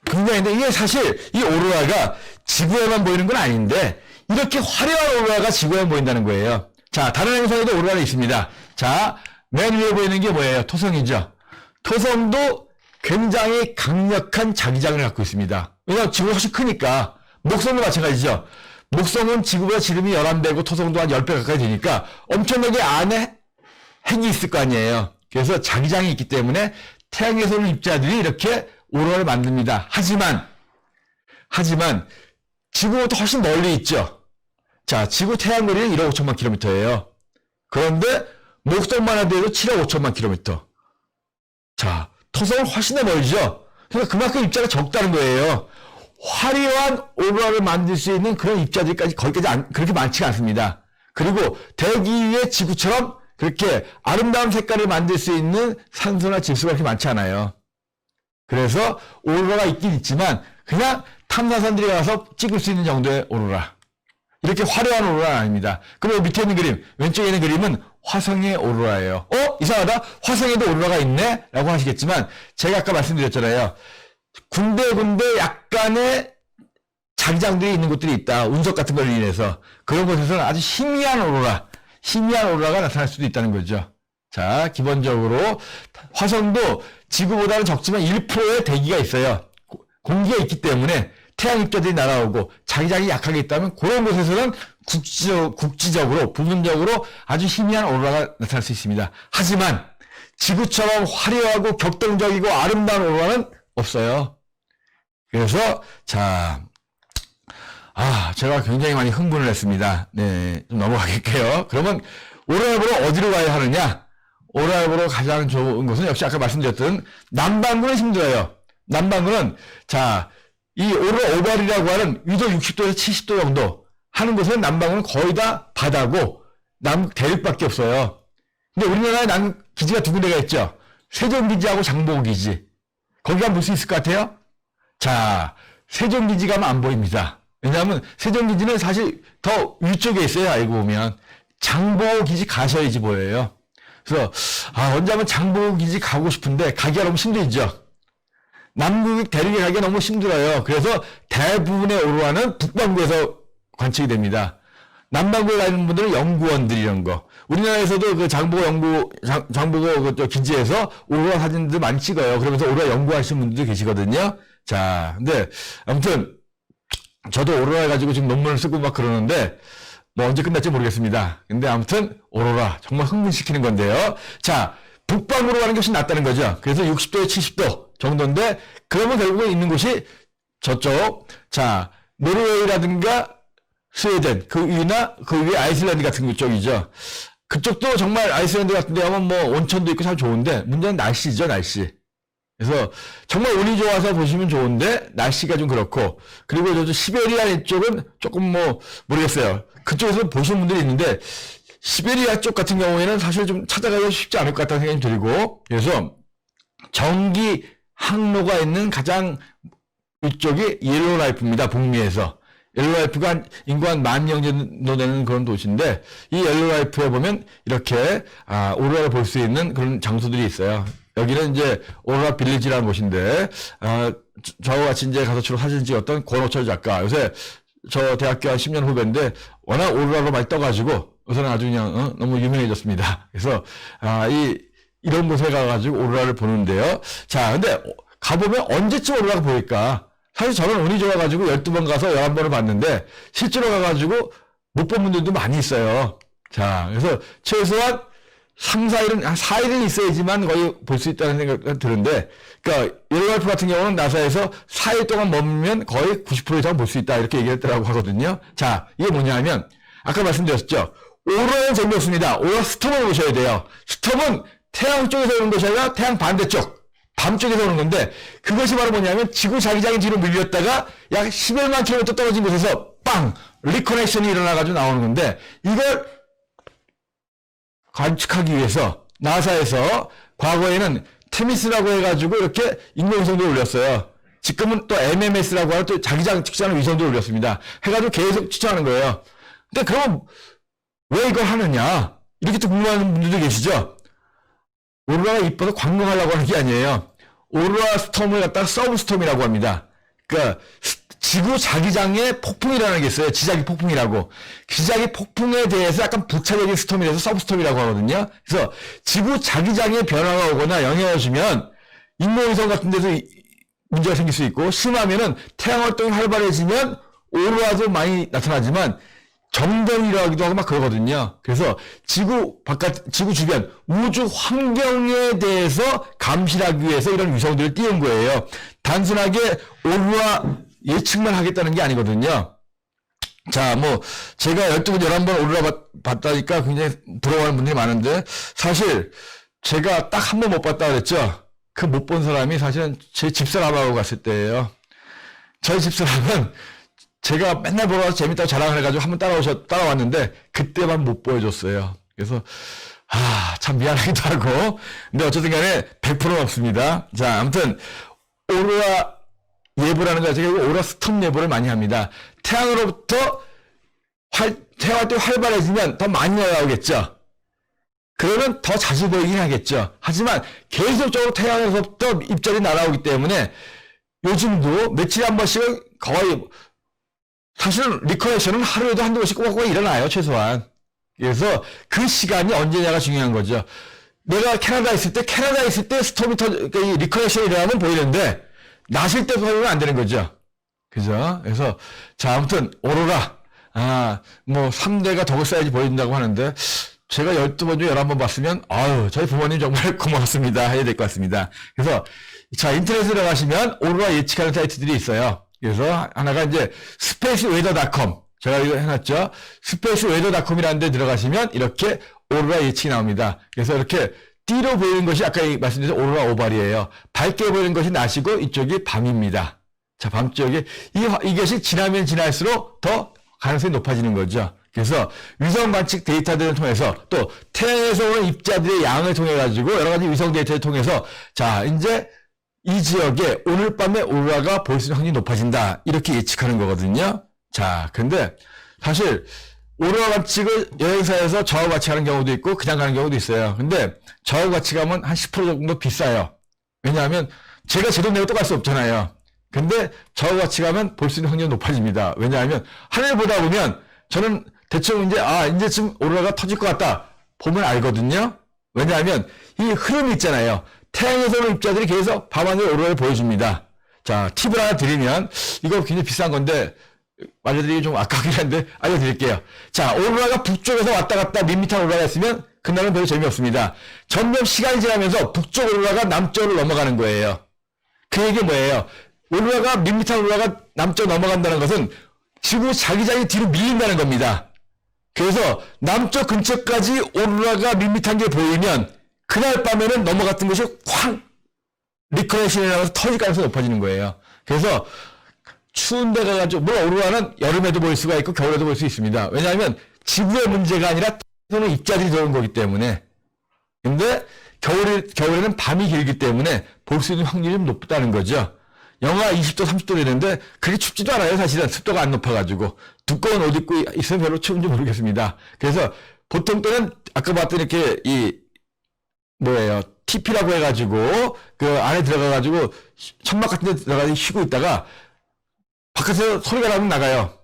굉장한데, 이게 사실 이 오로라가 지구에만 보이는 건 아닌데 이렇게 화려한 오로라가 지구에만 보인다는 거예요. 자, 다른 행성에도 오로라가 있습니다. 자, 맨 위에 보이는 게 뭐예요? 토성이죠. 토성도 굉장히 강력한 자기장을 갖고 있습니다. 왜냐하면 지구가 훨씬 크니까. 목성도 마찬가지죠. 목성은 지구보다 지름이 11배고 토성도 한 10배 가까이 되니까 엄청나게 안에 핵이 있을 거 아니에요. 그래서 자기장이 있기 때문에 태양에서 오는 입자들이 이렇게 오로라를 만듭니다. 하지만 지구보다 훨씬 멀리 있죠. 자, 지구 태양 거리는 1억 5천만 킬로미터예요. 그런데 목성만 하더라도 7억 5천만 킬로미터. 자, 토성은 훨씬 더 멀죠. 그러니까 그만큼 입자가 적다는 거예요. 화려한 오로라를 만들 수 있는 그런 입자들까지 거기까지 그렇게 많지가 않습니다. 그리고 대기 위에 지구처럼 그렇게 아름다운 색깔을 만들 수 있는 산소나 질소가 그렇게 많지 않아요. 그래서 오로라가 있긴 있지만 그냥 탐사선들이 가서 찍을 수 있는 정도의 오로라. 이렇게 화려한 오로라는 아닙니다. 그리고 밑에 있는 그림, 왼쪽에 있는 그림은 화성의 오로라예요. 이상하다? 화성에도 오로라가 있네? 라고 하시겠지만 제가 아까 말씀드렸잖아요. 군데군데 약간의 자기장들이 있는 곳들이 있다. 운석 같은 걸로 인해서. 그런 곳에서는 아주 희미한 오로라가 나타날 수도 있다는 거죠. 자, 기본적으로 화성도 지구보다는 적지만 1%의 대기가 있어요. 공기가 있기 때문에 태양 입자들이 날아오고 자기장이 약하게 있다면 그런 곳에서는 국지적으로 부분적으로 아주 희미한 오로라가 나타날 수 있습니다. 하지만 지구처럼 화려하고 격동적이고 아름다운 오로라는 없어요. 그래서 제가 굉장히 많이 흥분을 했습니다. 네, 좀 넘어가겠게요. 그러면 오로라를 보러 어디로 가야 하느냐? 오로라를 보러 가장 좋은 곳은 역시 아까 말씀드렸던 남반구는 힘들어요. 남반구는 이 오로라 오발이라고 하는 위도 60도에서 70도 정도 하는 곳은 남반구는 거의 다 바다고 대륙밖에 없어요. 근데 우리나라에 기지가 두 군데가 있죠. 세종기지하고 장보고기지. 거기 가면 볼 수 있을 것 같아요? 세종기지 가면 안 보입니다. 왜냐하면 세종기지는 사실 더 위쪽에 있어요. 알고 보면. 장보고기지 가셔야지 보여요. 그래서 언제 한번 장보고기지 가고 싶은데 가기가 너무 힘들죠. 남극 대륙에 가기가 너무 힘들어요. 그래서 대부분의 오로라는 북반구에서 관측이 됩니다. 남반구에 가 있는 분들은 연구원들 이런 거. 우리나라에서도 그 장보고 기지에서 오로라 사진들 많이 찍어요. 그러면서 오로라 연구하시는 분들도 계시거든요. 근데 아무튼 저도 오로라 가지고 지금 논문을 쓰고 막 그러는데 뭐 언제 끝날지 모르겠습니다. 근데 아무튼 오로라 정말 흥분시키는 건데요. 북방으로 가는 게 훨씬 낫다는 거죠. 그래서 60도에 70도 정도인데 그러면 결국에 있는 곳이 저쪽 노르웨이라든가 스웨덴 그 위에 아이슬란드 같은 쪽이죠. 그쪽도 정말 아이슬란드 같은 데 가면 뭐 온천도 있고 참 좋은데 문제는 날씨죠. 날씨. 그래서 정말 운이 좋아서 보시면 좋은데 날씨가 좀 그렇고 그리고 저쪽 시베리아 이쪽은 조금 뭐 모르겠어요. 그쪽에서 보시는 분들이 있는데 시베리아 쪽 같은 경우에는 사실 좀 찾아가기가 쉽지 않을 것 같다는 생각이 들고 그래서 전기 항로가 있는 가장 위쪽이 옐로라이프입니다. 북미에서. 옐로라이프가 인구 한 10,000명 정도 되는 그런 도시인데 이 옐로라이프에 보면 이렇게 오로라를 볼 수 있는 그런 장소들이 있어요. 여기는 이제 오로라 빌리지라는 곳인데 저와 같이 이제 가서 주로 사진 찍었던 권호철 작가 요새 저 대학교 한 10년 후배인데 워낙 오로라로 많이 떠가지고 요새는 아주 그냥 너무 유명해졌습니다. 그래서 이런 곳에 가가지고 오로라를 보는데요. 근데 가보면 언제쯤 오로라가 보일까? 사실 저는 운이 좋아가지고 12번 가서 11번을 봤는데 실제로 가가지고 못 본 분들도 많이 있어요. 그래서 최소한 4일은, 4일은 있어야지만 거의 볼 수 있다는 생각이 드는데, 그러니까, 옐로라이프 같은 경우는 나사에서 4일 동안 머물면 거의 90% 이상 볼 수 있다, 이렇게 얘기했더라고 하거든요. 이게 뭐냐 하면, 아까 말씀드렸죠. 오로라는 재미없습니다. 오로라 스톰을 보셔야 돼요. 스톰은 태양 쪽에서 오는 것이 아니라 태양 반대쪽, 밤쪽에서 오는 건데, 그것이 바로 뭐냐면, 지구 자기장이 뒤로 밀렸다가 약 11만 킬로미터 떨어진 곳에서 빵! 리커넥션이 일어나가지고 나오는 건데, 이걸 관측하기 위해서 나사에서 과거에는 테미스라고 해가지고 이렇게 인공위성도 올렸어요. 지금은 또 MMS라고 하는 또 자기장 측정하는 위성도 올렸습니다. 해가지고 계속 측정하는 거예요. 근데 그럼 왜 이걸 하느냐? 이렇게 또 궁금해하는 분들도 계시죠? 오로라가 이뻐서 관광하려고 하는 게 아니에요. 오로라 스톰을 갖다가 서브스톰이라고 합니다. 그러니까 지구 자기장의 폭풍이라는 게 있어요. 지자기 폭풍이라고. 지자기 폭풍에 대해서 약간 부차적인 스톰이라서 서브스톰이라고 하거든요. 그래서 지구 자기장에 변화가 오거나 영향을 주면 인공위성 같은 데서 문제가 생길 수 있고 심하면은 태양 활동이 활발해지면 오로라도 많이 나타나지만 정전이라기도 하고 막 그러거든요. 그래서 지구 주변 우주 환경에 대해서 감시를 하기 위해서 이런 위성들을 띄운 거예요. 단순하게 오로라 예측만 하겠다는 게 아니거든요. 제가 12번, 11번 오로라 봤다니까 굉장히 부러워하는 분들이 많은데, 사실, 제가 딱 한 번 못 봤다 그랬죠? 그 못 본 사람이 사실은 제 집사람하고 갔을 때예요. 저희 집사람은 제가 맨날 보러 와서 재밌다고 자랑을 해가지고 한번 따라왔는데, 그때만 못 보여줬어요. 그래서, 참 미안하기도 하고, 근데 어쨌든 간에 100%는 없습니다. 아무튼, 오로라 예보라는 거 자체가 오로라 스톰 예보를 많이 합니다. 태양으로부터 태양 활동이 활발해지면 더 많이 나오겠죠. 그러면 더 자주 보이긴 하겠죠. 하지만 계속적으로 태양에서부터 입자리 날아오기 때문에 요즘도 며칠에 한 번씩은 거의 사실은 리커레이션은 하루에도 한두 번씩 꼬박꼬박 일어나요, 최소한. 그래서 그 시간이 언제냐가 중요한 거죠. 내가 캐나다에 있을 때 스톰이 그러니까 이 리커레이션이 일어나면 보이는데, 나실 때 보이면 안 되는 거죠. 그죠? 그래서, 자, 아무튼, 오로라. 3대가 덕을 쌓야지 보여준다고 하는데, 제가 12번 중 11번 봤으면, 저희 부모님 정말 고맙습니다. 해야 될 것 같습니다. 그래서, 자, 인터넷에 들어가시면, 오로라 예측하는 사이트들이 있어요. 그래서, 하나가 이제, spaceweather.com. 제가 이거 해놨죠. spaceweather.com이라는 데 들어가시면, 이렇게 오로라 예측이 나옵니다. 그래서 이렇게, 띠로 보이는 것이 아까 말씀드린 오로라 오발이에요. 밝게 보이는 것이 낮이고, 이쪽이 밤입니다. 자, 밤 쪽에, 이것이 지나면 지날수록 더 가능성이 높아지는 거죠. 그래서 위성 관측 데이터들을 통해서 또 태양에서 오는 입자들의 양을 통해 가지고 여러 가지 위성 데이터를 통해서 자, 이제 이 지역에 오늘 밤에 오로라가 보일 수 있는 확률이 높아진다. 이렇게 예측하는 거거든요. 자, 근데 사실 오로라 관측을 여행사에서 저하고 같이 가는 경우도 있고 그냥 가는 경우도 있어요. 근데 저하고 같이 가면 한 10% 정도 비싸요. 왜냐하면 제가 제 돈 내고 또 갈 수 없잖아요. 근데 저하고 같이 가면 볼 수 있는 확률이 높아집니다. 왜냐하면 하늘 보다 보면 저는 대충 이제쯤 오로라가 터질 것 같다. 보면 알거든요. 왜냐하면 이 흐름이 있잖아요. 태양에서 오는 입자들이 계속 밤하늘 오로라를 보여줍니다. 자, 팁을 하나 드리면 이거 굉장히 비싼 건데 알려드리기 좀 아깝긴 한데 알려드릴게요. 자, 오로라가 북쪽에서 왔다 갔다 밋밋한 오로라가 있으면 그날은 별로 재미없습니다. 점점 시간이 지나면서 북쪽 오로라가 남쪽으로 넘어가는 거예요. 그 얘기 뭐예요? 오로라가 밋밋한 오로라가 남쪽으로 넘어간다는 것은 지구 자기장이 뒤로 밀린다는 겁니다. 그래서 남쪽 근처까지 오로라가 밋밋한 게 보이면 그날 밤에는 넘어갔던 것이 쾅! 리커레이션이 나면서 터질 가능성이 높아지는 거예요. 그래서 추운 데 가가지고, 물론 오로라는 여름에도 보일 수가 있고 겨울에도 볼 수 있습니다. 왜냐하면 지구의 문제가 아니라 태양에서는 입자들이 들어온 거기 때문에. 근데 겨울에는 밤이 길기 때문에 볼 수 있는 확률이 좀 높다는 거죠. 영하 20도, 30도 되는데 그렇게 춥지도 않아요. 사실은 습도가 안 높아가지고 두꺼운 옷 입고 있으면 별로 추운지 모르겠습니다. 그래서 보통 때는 아까 봤던 이렇게 TP라고 해가지고 그 안에 들어가가지고 천막 같은 데 들어가서 쉬고 있다가 바깥에서 소리가 나면 나가요.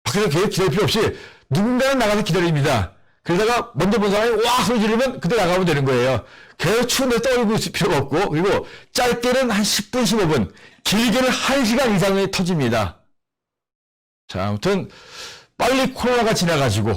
밖에서 계속 기다릴 필요 없이 누군가는 나가서 기다립니다. 그러다가 먼저 본 사람이 와 소리 지르면 그때 나가면 되는 거예요. 계속 추운데 떠들고 있을 필요가 없고, 그리고 짧게는 한 10분, 15분, 길게는 1시간 이상이 터집니다. 자, 아무튼 빨리 코로나가 지나가지고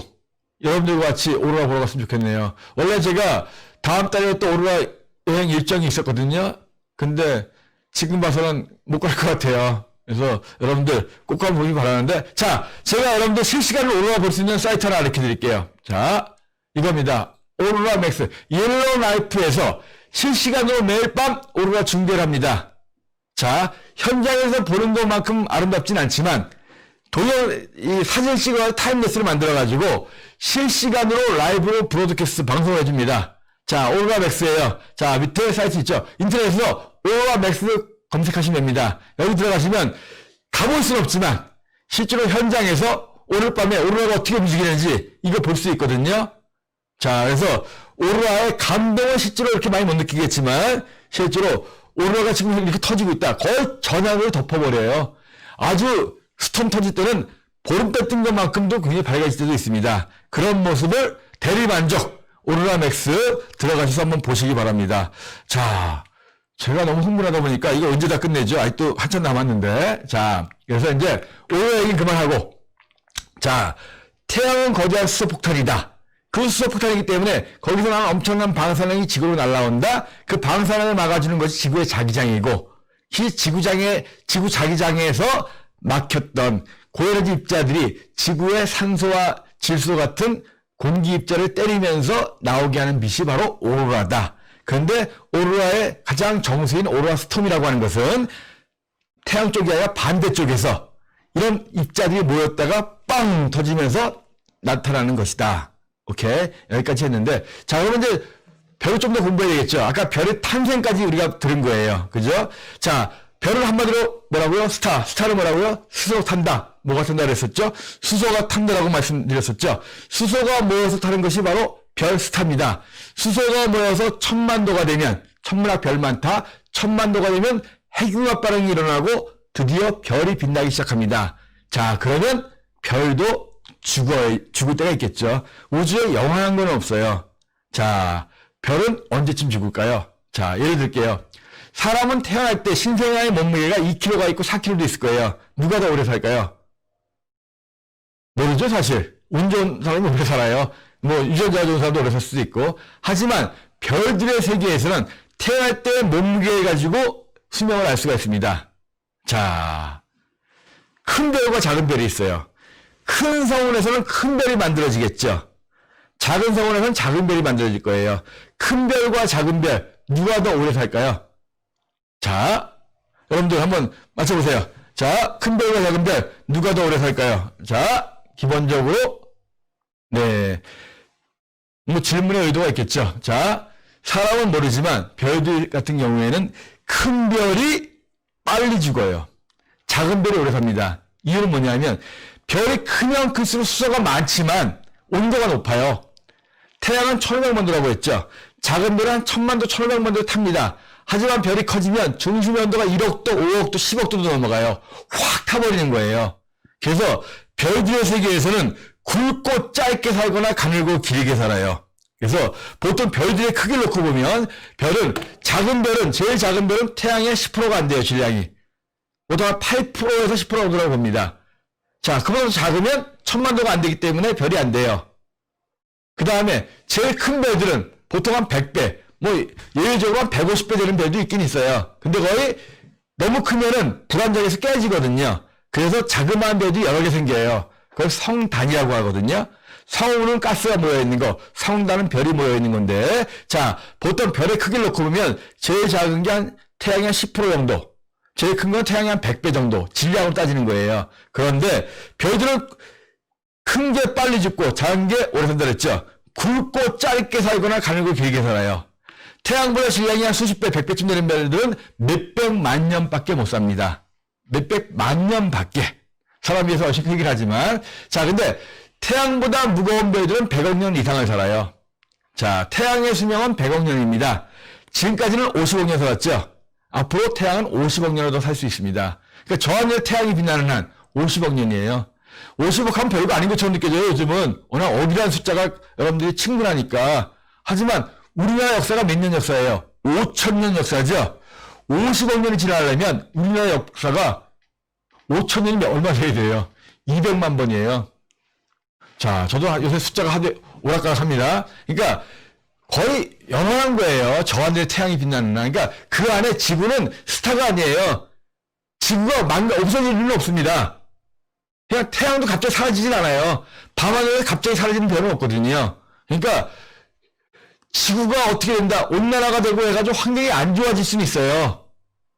여러분들과 같이 오로라 보러 갔으면 좋겠네요. 원래 제가 다음 달에 또 오로라 여행 일정이 있었거든요. 근데 지금 봐서는 못 갈 것 같아요. 그래서 여러분들 꼭 한번 보기 바라는데, 자, 제가 여러분들 실시간으로 오로라 볼 수 있는 사이트 하나 알려 드릴게요. 자, 이겁니다. 오로라 맥스. 옐로우 나이프에서 실시간으로 매일 밤 오로라 중계를 합니다. 자, 현장에서 보는 것만큼 아름답진 않지만, 이 사진 찍어 타임레스를 만들어가지고, 실시간으로 라이브로 브로드캐스트 방송을 해줍니다. 자, 오로라 맥스예요. 자, 밑에 사이트 있죠? 인터넷에서 오로라 맥스 검색하시면 됩니다. 여기 들어가시면 가볼 수는 없지만 실제로 현장에서 오늘 밤에 오로라가 어떻게 움직이는지 이거 볼 수 있거든요. 자, 그래서 오로라의 감동은 실제로 이렇게 많이 못 느끼겠지만 실제로 오로라가 지금 이렇게 터지고 있다. 거의 전향으로 덮어버려요. 아주 스톰 터질 때는 보름달 뜬 것만큼도 굉장히 밝아질 때도 있습니다. 그런 모습을 대리만족 오로라 맥스 들어가셔서 한번 보시기 바랍니다. 자, 제가 너무 흥분하다 보니까 이거 언제 다 끝내죠? 아직도 한참 남았는데. 자, 그래서 이제 오로라 얘기는 그만하고, 자, 태양은 거대한 수소폭탄이다. 그 수소폭탄이기 때문에 거기서 나는 엄청난 방사능이 지구로 날아온다. 그 방사능을 막아주는 것이 지구의 자기장이고, 이 지구 자기장에서 막혔던 고에너지 입자들이 지구의 산소와 질소 같은 공기 입자를 때리면서 나오게 하는 빛이 바로 오로라다. 그런데 오로라의 가장 정수인 오로라 스톰이라고 하는 것은 태양 쪽이 아니라 반대쪽에서 이런 입자들이 모였다가 빵 터지면서 나타나는 것이다. 오케이, 여기까지 했는데, 자, 그러면 이제 별을 좀 더 공부해야 되겠죠. 아까 별의 탄생까지 우리가 들은 거예요. 그죠? 자, 별을 한마디로 뭐라고요? 스타를 뭐라고요? 수소 탄다. 뭐가 탄다 그랬었죠? 수소가 탄다라고 말씀드렸었죠. 수소가 모여서 타는 것이 바로 별 스타입니다. 수소가 모여서 천만도가 되면, 천문학 별 많다. 천만도가 되면 핵융합 반응이 일어나고 드디어 별이 빛나기 시작합니다. 자, 그러면 별도 죽을 때가 있겠죠. 우주에 영원한 건 없어요. 자, 별은 언제쯤 죽을까요? 자, 예를 들게요. 사람은 태어날 때 신생아의 몸무게가 2kg가 있고 4kg도 있을 거예요. 누가 더 오래 살까요? 모르죠, 사실. 운 좋은 사람이 오래 살아요. 뭐, 유전자가 좋은 사람도 오래 살 수도 있고. 하지만, 별들의 세계에서는 태어날 때 몸무게 가지고 수명을 알 수가 있습니다. 자, 큰 별과 작은 별이 있어요. 큰 성운에서는 큰 별이 만들어지겠죠. 작은 성운에서는 작은 별이 만들어질 거예요. 큰 별과 작은 별, 누가 더 오래 살까요? 자, 여러분들 한번 맞춰보세요. 자, 큰 별과 작은 별, 누가 더 오래 살까요? 자, 기본적으로, 네. 뭐 질문의 의도가 있겠죠. 자, 사람은 모르지만 별들 같은 경우에는 큰 별이 빨리 죽어요. 작은 별이 오래 삽니다. 이유는 뭐냐면 별이 크면 클수록 수소가 많지만 온도가 높아요. 태양은 1500만 도라고 했죠. 작은 별은 한 1000만 도, 1500만 도 탑니다. 하지만 별이 커지면 중심의 온도가 1억 도, 5억 도, 10억 도도 넘어가요. 확 타버리는 거예요. 그래서 별들의 세계에서는 굵고 짧게 살거나 가늘고 길게 살아요. 그래서 보통 별들의 크기를 놓고 보면 작은 별은 제일 작은 별은 태양의 10%가 안 돼요. 질량이. 보통 한 8%에서 10% 정도라고 봅니다. 자, 그보다 작으면 1000만 도가 안 되기 때문에 별이 안 돼요. 그 다음에 제일 큰 별들은 보통 한 100배, 뭐 예외적으로 한 150배 되는 별도 있긴 있어요. 근데 거의 너무 크면은 불안정해서 깨지거든요. 그래서 자그마한 별이 여러 개 생겨요. 그걸 성단이라고 하거든요. 성운은 가스가 모여있는 거, 성단은 별이 모여있는 건데, 자, 보통 별의 크기를 놓고 보면 제일 작은 게 태양의 한 10% 정도, 제일 큰 건 태양의 한 100배 정도, 질량으로 따지는 거예요. 그런데 별들은 큰 게 빨리 죽고 작은 게 오래 산다 그랬죠. 굵고 짧게 살거나 가늘고 길게 살아요. 태양보다 질량이 한 수십 배, 100배쯤 되는 별들은 몇백만 년밖에 못 삽니다. 몇백만 년밖에. 사람에 비해서 훨씬 크긴 하지만. 자, 근데 태양보다 무거운 별들은 100억 년 이상을 살아요. 자, 태양의 수명은 100억 년입니다. 지금까지는 50억 년 살았죠. 앞으로 태양은 50억 년을 더 살 수 있습니다. 그러니까 저한테 태양이 빛나는 한 50억 년이에요. 50억 하면 별거 아닌 것처럼 느껴져요. 요즘은 워낙 억이라는 숫자가 여러분들이 친근하니까. 하지만 우리나라 역사가 몇 년 역사예요? 5,000년 역사죠. 50억 년이 지나려면 우리나라 역사가 5,000년이면 얼마 돼야 돼요? 200만 번이에요. 자, 저도 요새 숫자가 하도 오락가락합니다. 그러니까 거의 영원한 거예요. 저한테 태양이 빛나는 날. 그러니까 그 안에 지구는 스타가 아니에요. 지구가 없어질 일은 없습니다. 그냥 태양도 갑자기 사라지진 않아요. 밤하늘에 갑자기 사라지는 별은 없거든요. 그러니까 지구가 어떻게 된다, 온난화가 되고 해가지고 환경이 안 좋아질 수는 있어요.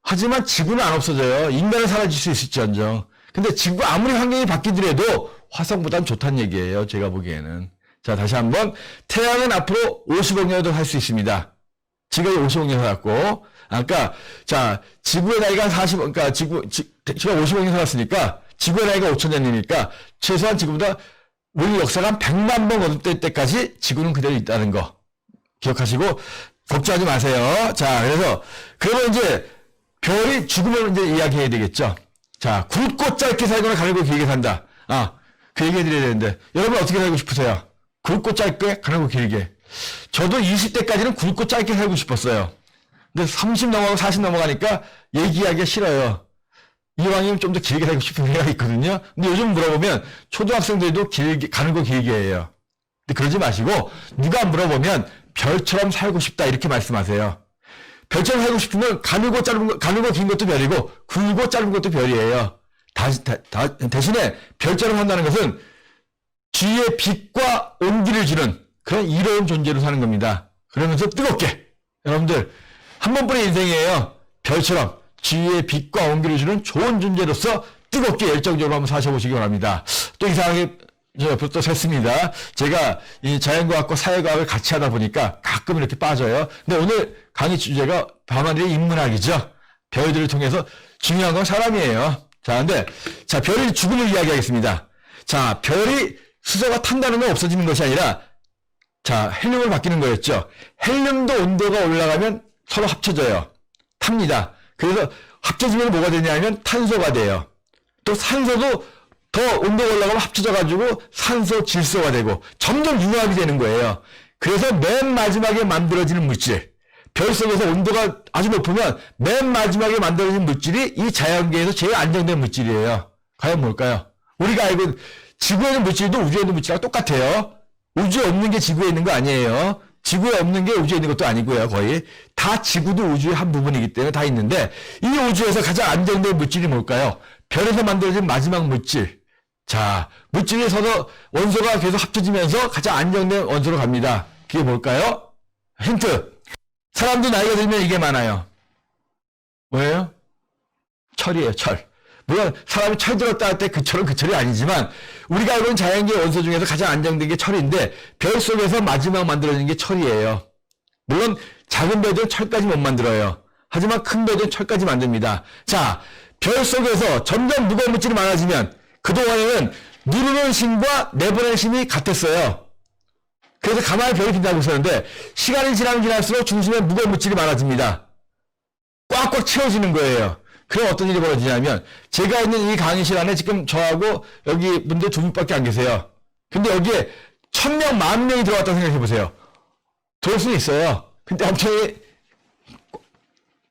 하지만 지구는 안 없어져요. 인간은 사라질 수 있을지언정. 근데 지구가 아무리 환경이 바뀌더라도 화성보단 좋다는 얘기예요. 제가 보기에는. 자, 다시 한번. 태양은 앞으로 50억 년도 할 수 있습니다. 지금 50억 년 살았고, 아까, 자, 지구의 나이가 한 40, 그러니까 지구가 50억 년 살았으니까, 지구의 나이가 5,000년이니까, 최소한 지구보다 우리 역사가 한 100만 번 거듭될 때까지 지구는 그대로 있다는 거. 기억하시고, 걱정하지 마세요. 자, 그러면 이제, 별이 죽으면 이제 이야기해야 되겠죠. 자, 굵고 짧게 살거나 가늘고 길게 산다. 아, 그 얘기 해드려야 되는데, 여러분 어떻게 살고 싶으세요? 굵고 짧게, 가늘고 길게. 저도 20대까지는 굵고 짧게 살고 싶었어요. 근데 30 넘어가고 40 넘어가니까 얘기하기가 싫어요. 이왕이면 좀 더 길게 살고 싶은 생각이 있거든요. 근데 요즘 물어보면 초등학생들도 가늘고 길게 해요. 근데 그러지 마시고, 누가 물어보면 별처럼 살고 싶다 이렇게 말씀하세요. 별처럼 살고 싶으면 가늘고 긴 것도 별이고, 굵고 짧은 것도 별이에요. 대신에 별처럼 산다는 것은 주위에 빛과 온기를 주는 그런 이로운 존재로 사는 겁니다. 그러면서 뜨겁게, 여러분들 한 번뿐인 인생이에요. 별처럼 주위에 빛과 온기를 주는 좋은 존재로서 뜨겁게 열정적으로 한번 사셔보시기 바랍니다. 또 이상하게 저 옆으로 또 샜습니다. 제가 이 자연과학과 사회과학을 같이 하다 보니까 가끔 이렇게 빠져요. 근데 오늘 강의 주제가 밤하늘의 인문학이죠. 별들을 통해서 중요한 건 사람이에요. 자, 별이 죽음을 이야기하겠습니다. 자, 별이 수소가 탄다는 건 없어지는 것이 아니라, 자, 헬륨으로 바뀌는 거였죠. 헬륨도 온도가 올라가면 서로 합쳐져요. 탑니다. 그래서 합쳐지면 뭐가 되냐면 탄소가 돼요. 또 산소도 더 온도가 올라가면 합쳐져가지고 산소, 질소가 되고 점점 융합이 되는 거예요. 그래서 맨 마지막에 만들어지는 물질, 별 속에서 온도가 아주 높으면 맨 마지막에 만들어진 물질이 이 자연계에서 제일 안정된 물질이에요. 과연 뭘까요? 우리가 알고 지구에 있는 물질도 우주에 있는 물질하고 똑같아요. 우주에 없는 게 지구에 있는 거 아니에요. 지구에 없는 게 우주에 있는 것도 아니고요. 거의 다 지구도 우주의 한 부분이기 때문에 다 있는데 이 우주에서 가장 안정된 물질이 뭘까요? 별에서 만들어진 마지막 물질. 자, 물질이 서로 원소가 계속 합쳐지면서 가장 안정된 원소로 갑니다. 그게 뭘까요? 힌트. 사람도 나이가 들면 이게 많아요. 뭐예요? 철이에요, 철. 물론 사람이 철 들었다 할 때 그 철은 그 철이 아니지만 우리가 알고 있는 자연계 원소 중에서 가장 안정된 게 철인데 별 속에서 마지막 만들어진 게 철이에요. 물론 작은 별들은 철까지 못 만들어요. 하지만 큰 별들은 철까지 만듭니다. 자, 별 속에서 점점 무거운 물질이 많아지면 그동안에는 누르는 힘과 내보내는 힘이 같았어요. 그래서 가만히 별이 빛나고 있었는데 시간이 지나면 지날수록 중심에 무거운 물질이 많아집니다. 꽉꽉 채워지는 거예요. 그럼 어떤 일이 벌어지냐면 제가 있는 이 강의실 안에 지금 저하고 여기 분들 2분밖에 안 계세요. 근데 여기에 1000명, 10,000명이 들어왔다고 생각해 보세요. 들어올 수는 있어요. 근데 엄청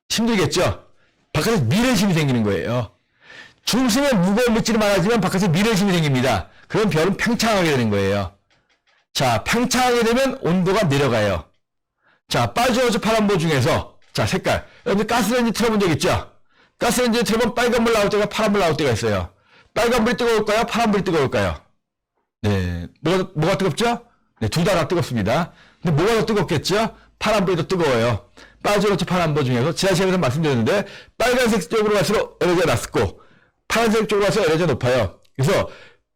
힘들겠죠. 바깥에 미래심이 생기는 거예요. 중심에 무거운 물질이 많아지면 바깥에 미래심이 생깁니다. 그럼 별은 팽창하게 되는 거예요. 자, 팽창하게 되면 온도가 내려가요. 자, 빨주노초 파란보 중에서 자, 색깔. 여러분들 가스레인지 틀어본 적 있죠? 가스레인지 틀면 빨간불 나올 때가 파란불 나올 때가 있어요. 빨간불이 뜨거울까요? 파란불이 뜨거울까요? 네. 뭐가 뜨겁죠? 네, 둘 다 뜨겁습니다. 근데 뭐가 더 뜨겁겠죠? 파란불이 더 뜨거워요. 빨주노초 파란보 중에서 지난 시간에서 말씀드렸는데 빨간색 쪽으로 갈수록 에너지가 낮고 파란색 쪽으로 가서 에너지가 높아요. 그래서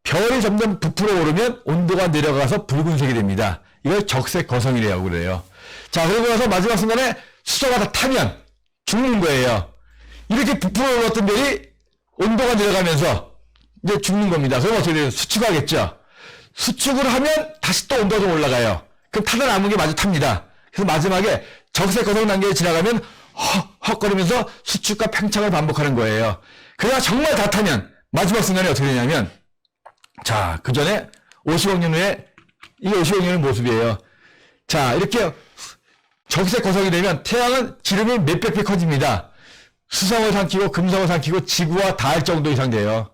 별이 점점 부풀어 오르면 온도가 내려가서 붉은색이 됩니다. 이걸 적색 거성이라고 그래요. 자, 그리고 나서 마지막 순간에 수소가 다 타면 죽는 거예요. 이렇게 부풀어 올랐던 별이 온도가 내려가면서 이제 죽는 겁니다. 그럼 어떻게 돼요? 수축하겠죠. 수축을 하면 다시 또 온도가 좀 올라가요. 그럼 타다 남은 게 마저 탑니다. 그래서 마지막에 적색 거성 단계를 지나가면 헉헉거리면서 수축과 팽창을 반복하는 거예요. 그러나 정말 다 타면 마지막 순간에 어떻게 되냐면 자, 그 전에 50억 년 후에 이게 50억 년의 모습이에요. 자, 이렇게 적색 거성이 되면 태양은 지름이 몇백 배 커집니다. 수성을 삼키고 금성을 삼키고 지구와 닿을 정도 이상 돼요.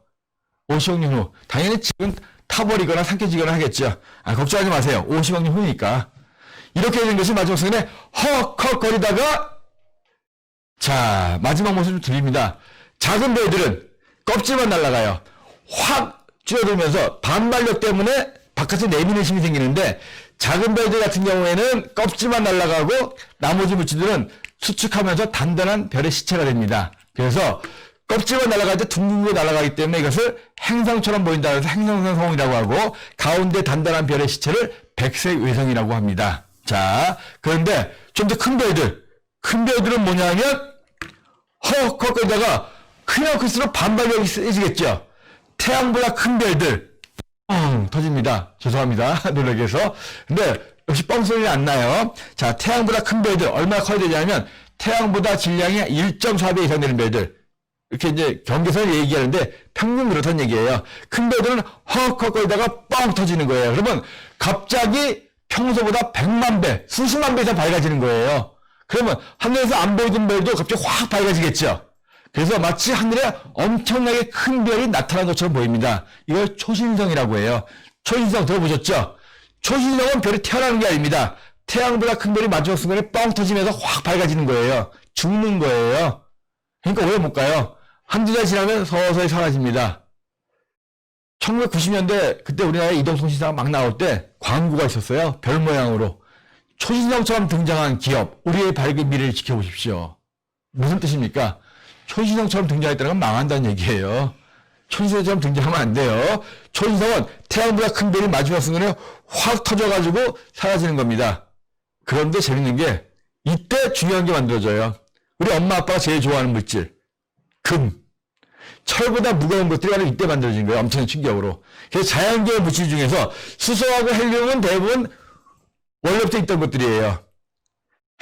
50억 년 후. 당연히 지금 타버리거나 삼켜지거나 하겠죠. 걱정하지 마세요. 50억 년 후니까. 이렇게 되는 것이 마지막 순간에 헉헉거리다가 자, 마지막 모습을 드립니다. 작은 별들은 껍질만 날아가요. 확 줄어들면서 반발력 때문에 바깥에 내미는 힘이 생기는데 작은 별들 같은 경우에는 껍질만 날아가고 나머지 물질들은 수축하면서 단단한 별의 시체가 됩니다. 그래서 껍질만 날아갈 때 둥둥하게 날아가기 때문에 이것을 행성처럼 보인다 해서 행성성이라고 하고 가운데 단단한 별의 시체를 백색 외성이라고 합니다. 자, 그런데 좀 더 큰 별들은 뭐냐면 헉헉거리다가 크면 클수록 반발력이 세지겠죠. 태양보다 큰 별들 터집니다. 죄송합니다. 놀라게 해서. 근데 역시 뻥소리 안 나요. 자, 태양보다 큰 별들 얼마나 커야 되냐면 태양보다 질량이 1.4배 이상 되는 별들. 이렇게 이제 경계선을 얘기하는데 평균 그렇다는 얘기예요. 큰 별들은 헉헉거리다가 뻥 터지는 거예요. 그러면 갑자기 평소보다 100만 배, 수십만 배 이상 밝아지는 거예요. 그러면 하늘에서 안 보이던 별도 갑자기 확 밝아지겠죠. 그래서 마치 하늘에 엄청나게 큰 별이 나타난 것처럼 보입니다. 이걸 초신성이라고 해요. 초신성 들어보셨죠? 초신성은 별이 태어나는 게 아닙니다. 태양보다 큰 별이 마지막 순간에 뻥 터지면서 확 밝아지는 거예요. 죽는 거예요. 그러니까 오래 못 가요. 한두 달 지나면 서서히 사라집니다. 1990년대 그때 우리나라에 이동통신사가 막 나올 때 광고가 있었어요. 별 모양으로. 초신성처럼 등장한 기업, 우리의 밝은 미래를 지켜보십시오. 무슨 뜻입니까? 초신성처럼 등장했다는 건 망한다는 얘기예요. 초신성처럼 등장하면 안 돼요. 초신성은 태양보다 큰 별이 마지막 순간에 확 터져가지고 사라지는 겁니다. 그런데 재밌는 게 이때 중요한 게 만들어져요. 우리 엄마 아빠가 제일 좋아하는 물질, 금. 철보다 무거운 것들이 바로 이때 만들어진 거예요. 엄청난 충격으로. 그래서 자연계의 물질 중에서 수소하고 헬륨은 대부분 원래부터 있던 것들이에요.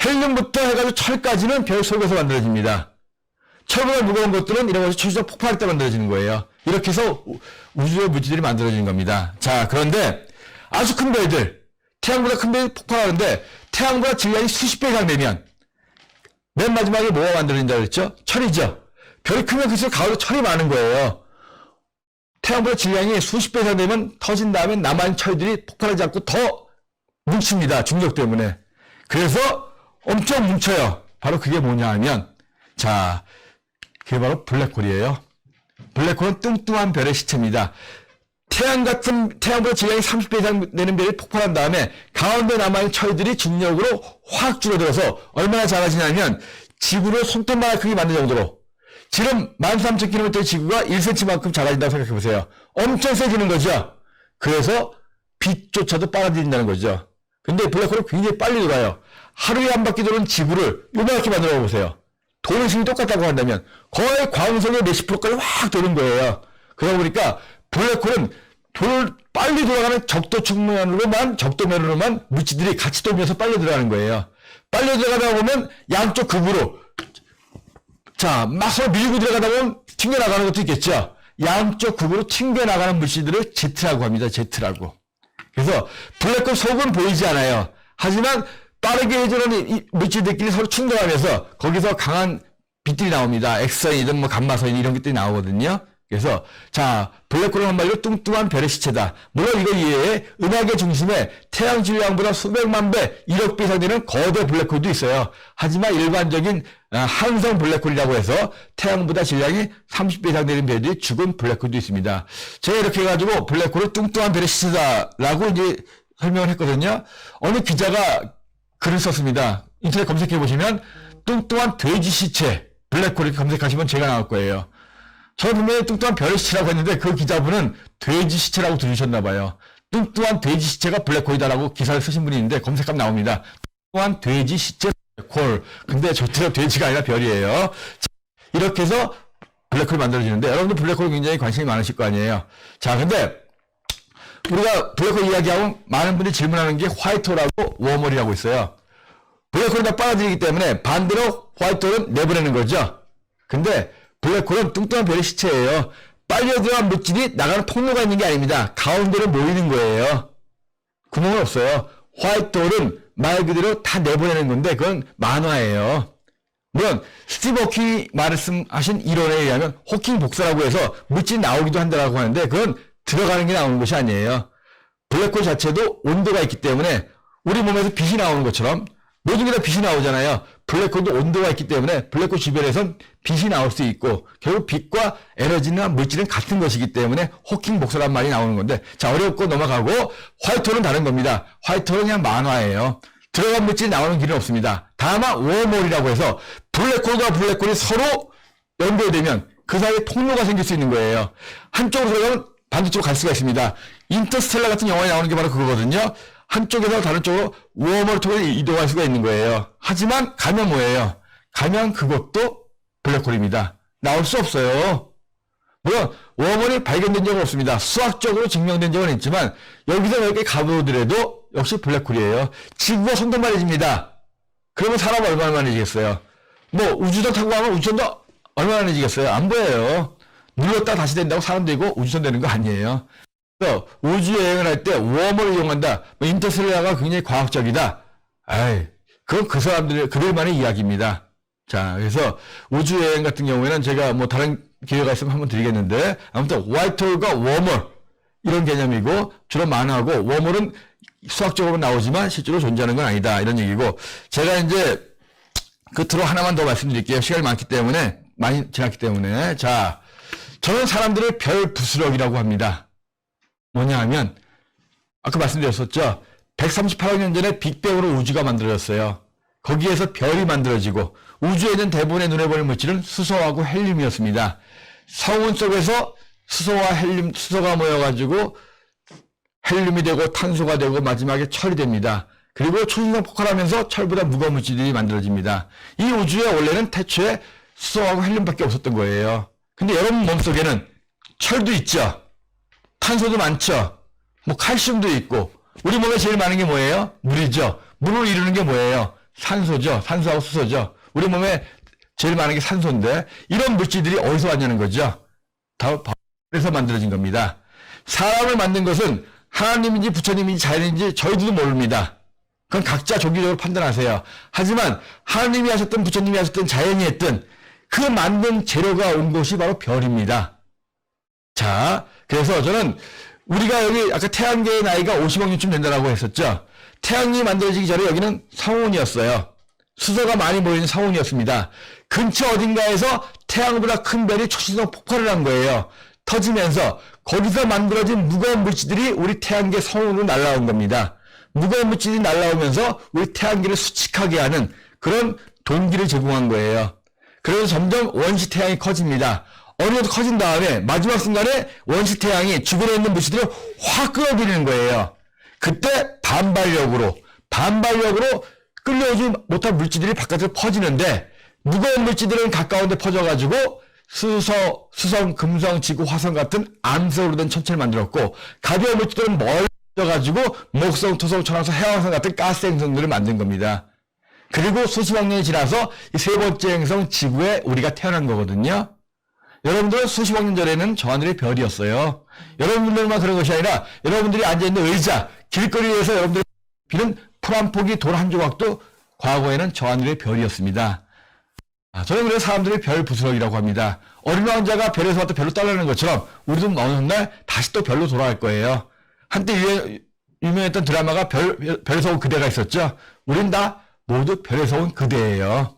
헬륨부터 해가지고 철까지는 별 속에서 만들어집니다. 철보다 무거운 것들은 이런 것이 초신성 폭발할 때 만들어지는 거예요. 이렇게 해서 우주의 물질들이 만들어진 겁니다. 자, 그런데 아주 큰 별들, 태양보다 큰 별이 폭발하는데 태양보다 질량이 수십 배 이상 되면 맨 마지막에 뭐가 만들어진다고 그랬죠? 철이죠. 별이 크면 클수록 가운데 철이 많은 거예요. 태양보다 질량이 수십 배 이상 되면 터진 다음에 남아있는 철들이 폭발하지 않고 더 뭉칩니다. 중력 때문에. 그래서 엄청 뭉쳐요. 바로 그게 뭐냐 하면, 자, 그게 바로 블랙홀이에요. 블랙홀은 뚱뚱한 별의 시체입니다. 태양보다 질량이 30배 이상 되는 별이 폭발한 다음에 가운데 남아있는 철들이 중력으로 확 줄어들어서 얼마나 작아지냐면 지구를 손톱만한 크기 만든 정도로, 지금 13,000km의 지구가 1cm만큼 작아진다고 생각해보세요. 엄청 세지는 거죠. 그래서 빛조차도 빨아들인다는 거죠. 근데 블랙홀은 굉장히 빨리 돌아요. 하루에 한 바퀴 도는 지구를 요만하게 만들어 보세요. 도는 식이 똑같다고 한다면 거의 광속의 몇십 프로까지 확 도는 거예요. 그러다 보니까 블랙홀은 빨리 돌아가는 적도면으로만 물질들이 같이 돌면서 빨리 들어가는 거예요. 빨리 들어가다 보면 양쪽 극으로, 자, 막 서로 밀고 들어가다 보면 튕겨나가는 것도 있겠죠. 양쪽 극으로 튕겨나가는 물질들을 제트라고 합니다. 제트라고. 그래서 블랙홀 속은 보이지 않아요. 하지만 빠르게 회전하는 이 물질들끼리 서로 충돌하면서 거기서 강한 빛들이 나옵니다. 엑스선이든 뭐 감마선 이런 것들이 나오거든요. 그래서 자, 블랙홀은 한마디로 뚱뚱한 별의 시체다. 물론 이거 이외에 음악의 중심에 태양 질량보다 수백만 배, 1억 배 이상 되는 거대 블랙홀도 있어요. 하지만 일반적인 항성 블랙홀이라고 해서 태양보다 질량이 30배 이상 되는 별들이 죽은 블랙홀도 있습니다. 제가 이렇게 해가지고 블랙홀을 뚱뚱한 별의 시체다라고 이제 설명을 했거든요. 어느 기자가 글을 썼습니다. 인터넷 검색해보시면 뚱뚱한 돼지 시체 블랙홀 이렇게 검색하시면 제가 나올 거예요. 저는 분명히 뚱뚱한 별의 시체라고 했는데 그 기자분은 돼지 시체라고 들으셨나봐요. 뚱뚱한 돼지 시체가 블랙홀이다라고 기사를 쓰신 분이 있는데 검색하면 나옵니다. 뚱뚱한 돼지 시체 블랙홀. 근데 절대로 돼지가 아니라 별이에요. 자, 이렇게 해서 블랙홀이 만들어지는데 여러분들 블랙홀 굉장히 관심이 많으실 거 아니에요. 자, 근데 우리가 블랙홀 이야기하면 많은 분들이 질문하는 게 화이트홀하고 웜홀이라고 있어요. 블랙홀이 다 빨아들이기 때문에 반대로 화이트홀은 내보내는 거죠. 근데 블랙홀은 뚱뚱한 별의 시체예요. 빨려 들어간 물질이 나가는 통로가 있는 게 아닙니다. 가운데로 모이는 거예요. 구멍은 없어요. 화이트홀은 말 그대로 다 내보내는 건데 그건 만화예요. 물론 스티브 호킹이 말씀하신 이론에 의하면 호킹 복사라고 해서 물질이 나오기도 한다고 하는데 그건 들어가는 게 나오는 것이 아니에요. 블랙홀 자체도 온도가 있기 때문에 우리 몸에서 빛이 나오는 것처럼 모든 게 다 빛이 나오잖아요. 블랙홀도 온도가 있기 때문에 블랙홀 주변에선 빛이 나올 수 있고 결국 빛과 에너지나 물질은 같은 것이기 때문에 호킹 복사란 말이 나오는 건데 자, 어렵고 넘어가고 화이트홀은 다른 겁니다. 화이트홀은 그냥 만화예요. 들어간 물질이 나오는 길은 없습니다. 다만 웜홀이라고 해서 블랙홀과 블랙홀이 서로 연결되면 그 사이에 통로가 생길 수 있는 거예요. 한쪽으로 들어가면 반대쪽으로 갈 수가 있습니다. 인터스텔라 같은 영화에 나오는 게 바로 그거거든요. 한쪽에서 다른 쪽으로 웜홀을 통해 이동할 수가 있는 거예요. 하지만 가면 뭐예요? 가면 그것도 블랙홀입니다. 나올 수 없어요. 물론 웜홀이 발견된 적은 없습니다. 수학적으로 증명된 적은 있지만 여기서 이렇게 가보더라도 역시 블랙홀이에요. 지구가 손톱만해집니다. 그러면 사람 얼마나 많아지겠어요? 뭐 우주선 타고 가면 우주선도 얼마나 많아지겠어요? 안 보여요. 눌렀다 다시 된다고 사람 되고 우주선 되는 거 아니에요. 그래서 우주 여행을 할 때 웜을 이용한다. 뭐 인터스텔라가 굉장히 과학적이다. 아이, 그건 그 사람들의 그들만의 이야기입니다. 자, 그래서 우주 여행 같은 경우에는 제가 뭐 다른 기회가 있으면 한번 드리겠는데 아무튼 화이트홀과 웜홀 이런 개념이고 주로 만화고 웜홀은 수학적으로 나오지만 실제로 존재하는 건 아니다 이런 얘기고 제가 이제 끝으로 하나만 더 말씀드릴게요. 시간이 많기 때문에 많이 지났기 때문에 자, 저는 사람들을 별 부스럭이라고 합니다. 뭐냐 하면 아까 말씀드렸었죠. 138억 년 전에 빅뱅으로 우주가 만들어졌어요. 거기에서 별이 만들어지고 우주에 있는 대부분의 눈에 보이는 물질은 수소하고 헬륨이었습니다. 성운 속에서 수소와 헬륨, 수소가 모여가지고 헬륨이 되고 탄소가 되고 마지막에 철이 됩니다. 그리고 초신성 폭발하면서 철보다 무거운 물질들이 만들어집니다. 이 우주에 원래는 태초에 수소하고 헬륨밖에 없었던 거예요. 근데 여러분 몸속에는 철도 있죠. 탄소도 많죠. 뭐 칼슘도 있고 우리 몸에 제일 많은 게 뭐예요? 물이죠. 물을 이루는 게 뭐예요? 산소죠. 산소하고 수소죠. 우리 몸에 제일 많은 게 산소인데 이런 물질들이 어디서 왔냐는 거죠. 다 그래서 만들어진 겁니다. 사람을 만든 것은 하나님인지 부처님인지 자연인지 저희들도 모릅니다. 그건 각자 종교적으로 판단하세요. 하지만 하나님이 하셨든 부처님이 하셨든 자연이 했든 그 만든 재료가 온 곳이 바로 별입니다. 자, 그래서 저는 우리가 여기 아까 태양계의 나이가 50억 년쯤 된다고 했었죠. 태양이 만들어지기 전에 여기는 성운이었어요. 수소가 많이 모이는 성운이었습니다. 근처 어딘가에서 태양보다 큰 별이 초신성 폭발을 한 거예요. 터지면서 거기서 만들어진 무거운 물질들이 우리 태양계 성운으로 날아온 겁니다. 무거운 물질이 날아오면서 우리 태양계를 수칙하게 하는 그런 동기를 제공한 거예요. 그래서 점점 원시 태양이 커집니다. 어느 정도 커진 다음에 마지막 순간에 원시 태양이 주변에 있는 물질들을 확 끌어들이는 거예요. 그때 반발력으로 끌려오지 못한 물질들이 바깥으로 퍼지는데 무거운 물질들은 가까운 데 퍼져가지고 수성, 금성, 지구, 화성 같은 암석으로 된 천체를 만들었고 가벼운 물질들은 멀리 가지고 목성, 토성, 천왕성, 해왕성 같은 가스 행성들을 만든 겁니다. 그리고 수십억 년이 지나서 이 세 번째 행성 지구에 우리가 태어난 거거든요. 여러분들은 수십억 년 전에는 저 하늘의 별이었어요. 여러분들만 그런 것이 아니라 여러분들이 앉아있는 의자, 길거리에서 여러분들이 비는 풀 한 포기, 돌 한 조각도 과거에는 저 하늘의 별이었습니다. 저는 그래서 사람들이 별 부스러기라고 합니다. 어린 왕자가 별에서 왔다 별로 떨어지는 것처럼 우리도 어느 날 다시 또 별로 돌아갈 거예요. 한때 유명했던 드라마가 별에서 온 그대가 있었죠. 우린 다 모두 별에서 온 그대예요.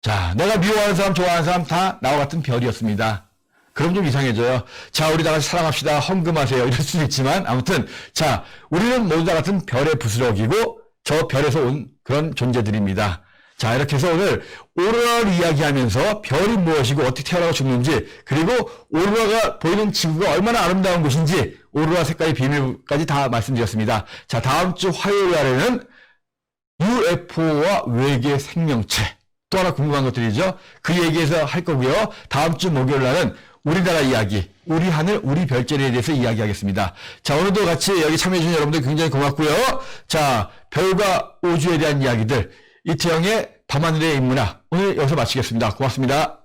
자, 내가 미워하는 사람, 좋아하는 사람 다 나와 같은 별이었습니다. 그럼 좀 이상해져요. 자, 우리 다 같이 사랑합시다. 헌금하세요. 이럴 수도 있지만 아무튼 자, 우리는 모두 다 같은 별의 부스러기고 저 별에서 온 그런 존재들입니다. 자, 이렇게 해서 오늘 오로라를 이야기하면서 별이 무엇이고 어떻게 태어나고 죽는지 그리고 오로라가 보이는 지구가 얼마나 아름다운 곳인지 오로라 색깔의 비밀까지 다 말씀드렸습니다. 자, 다음 주 화요일 날에는 UFO와 외계 생명체 또 하나 궁금한 것들이죠. 그 얘기에서 할 거고요. 다음 주 목요일 날은 우리나라 이야기, 우리 하늘, 우리 별자리에 대해서 이야기하겠습니다. 자, 오늘도 같이 여기 참여해주신 여러분들 굉장히 고맙고요. 자, 별과 우주에 대한 이야기들 이태영의 밤하늘의 인문학 오늘 여기서 마치겠습니다. 고맙습니다.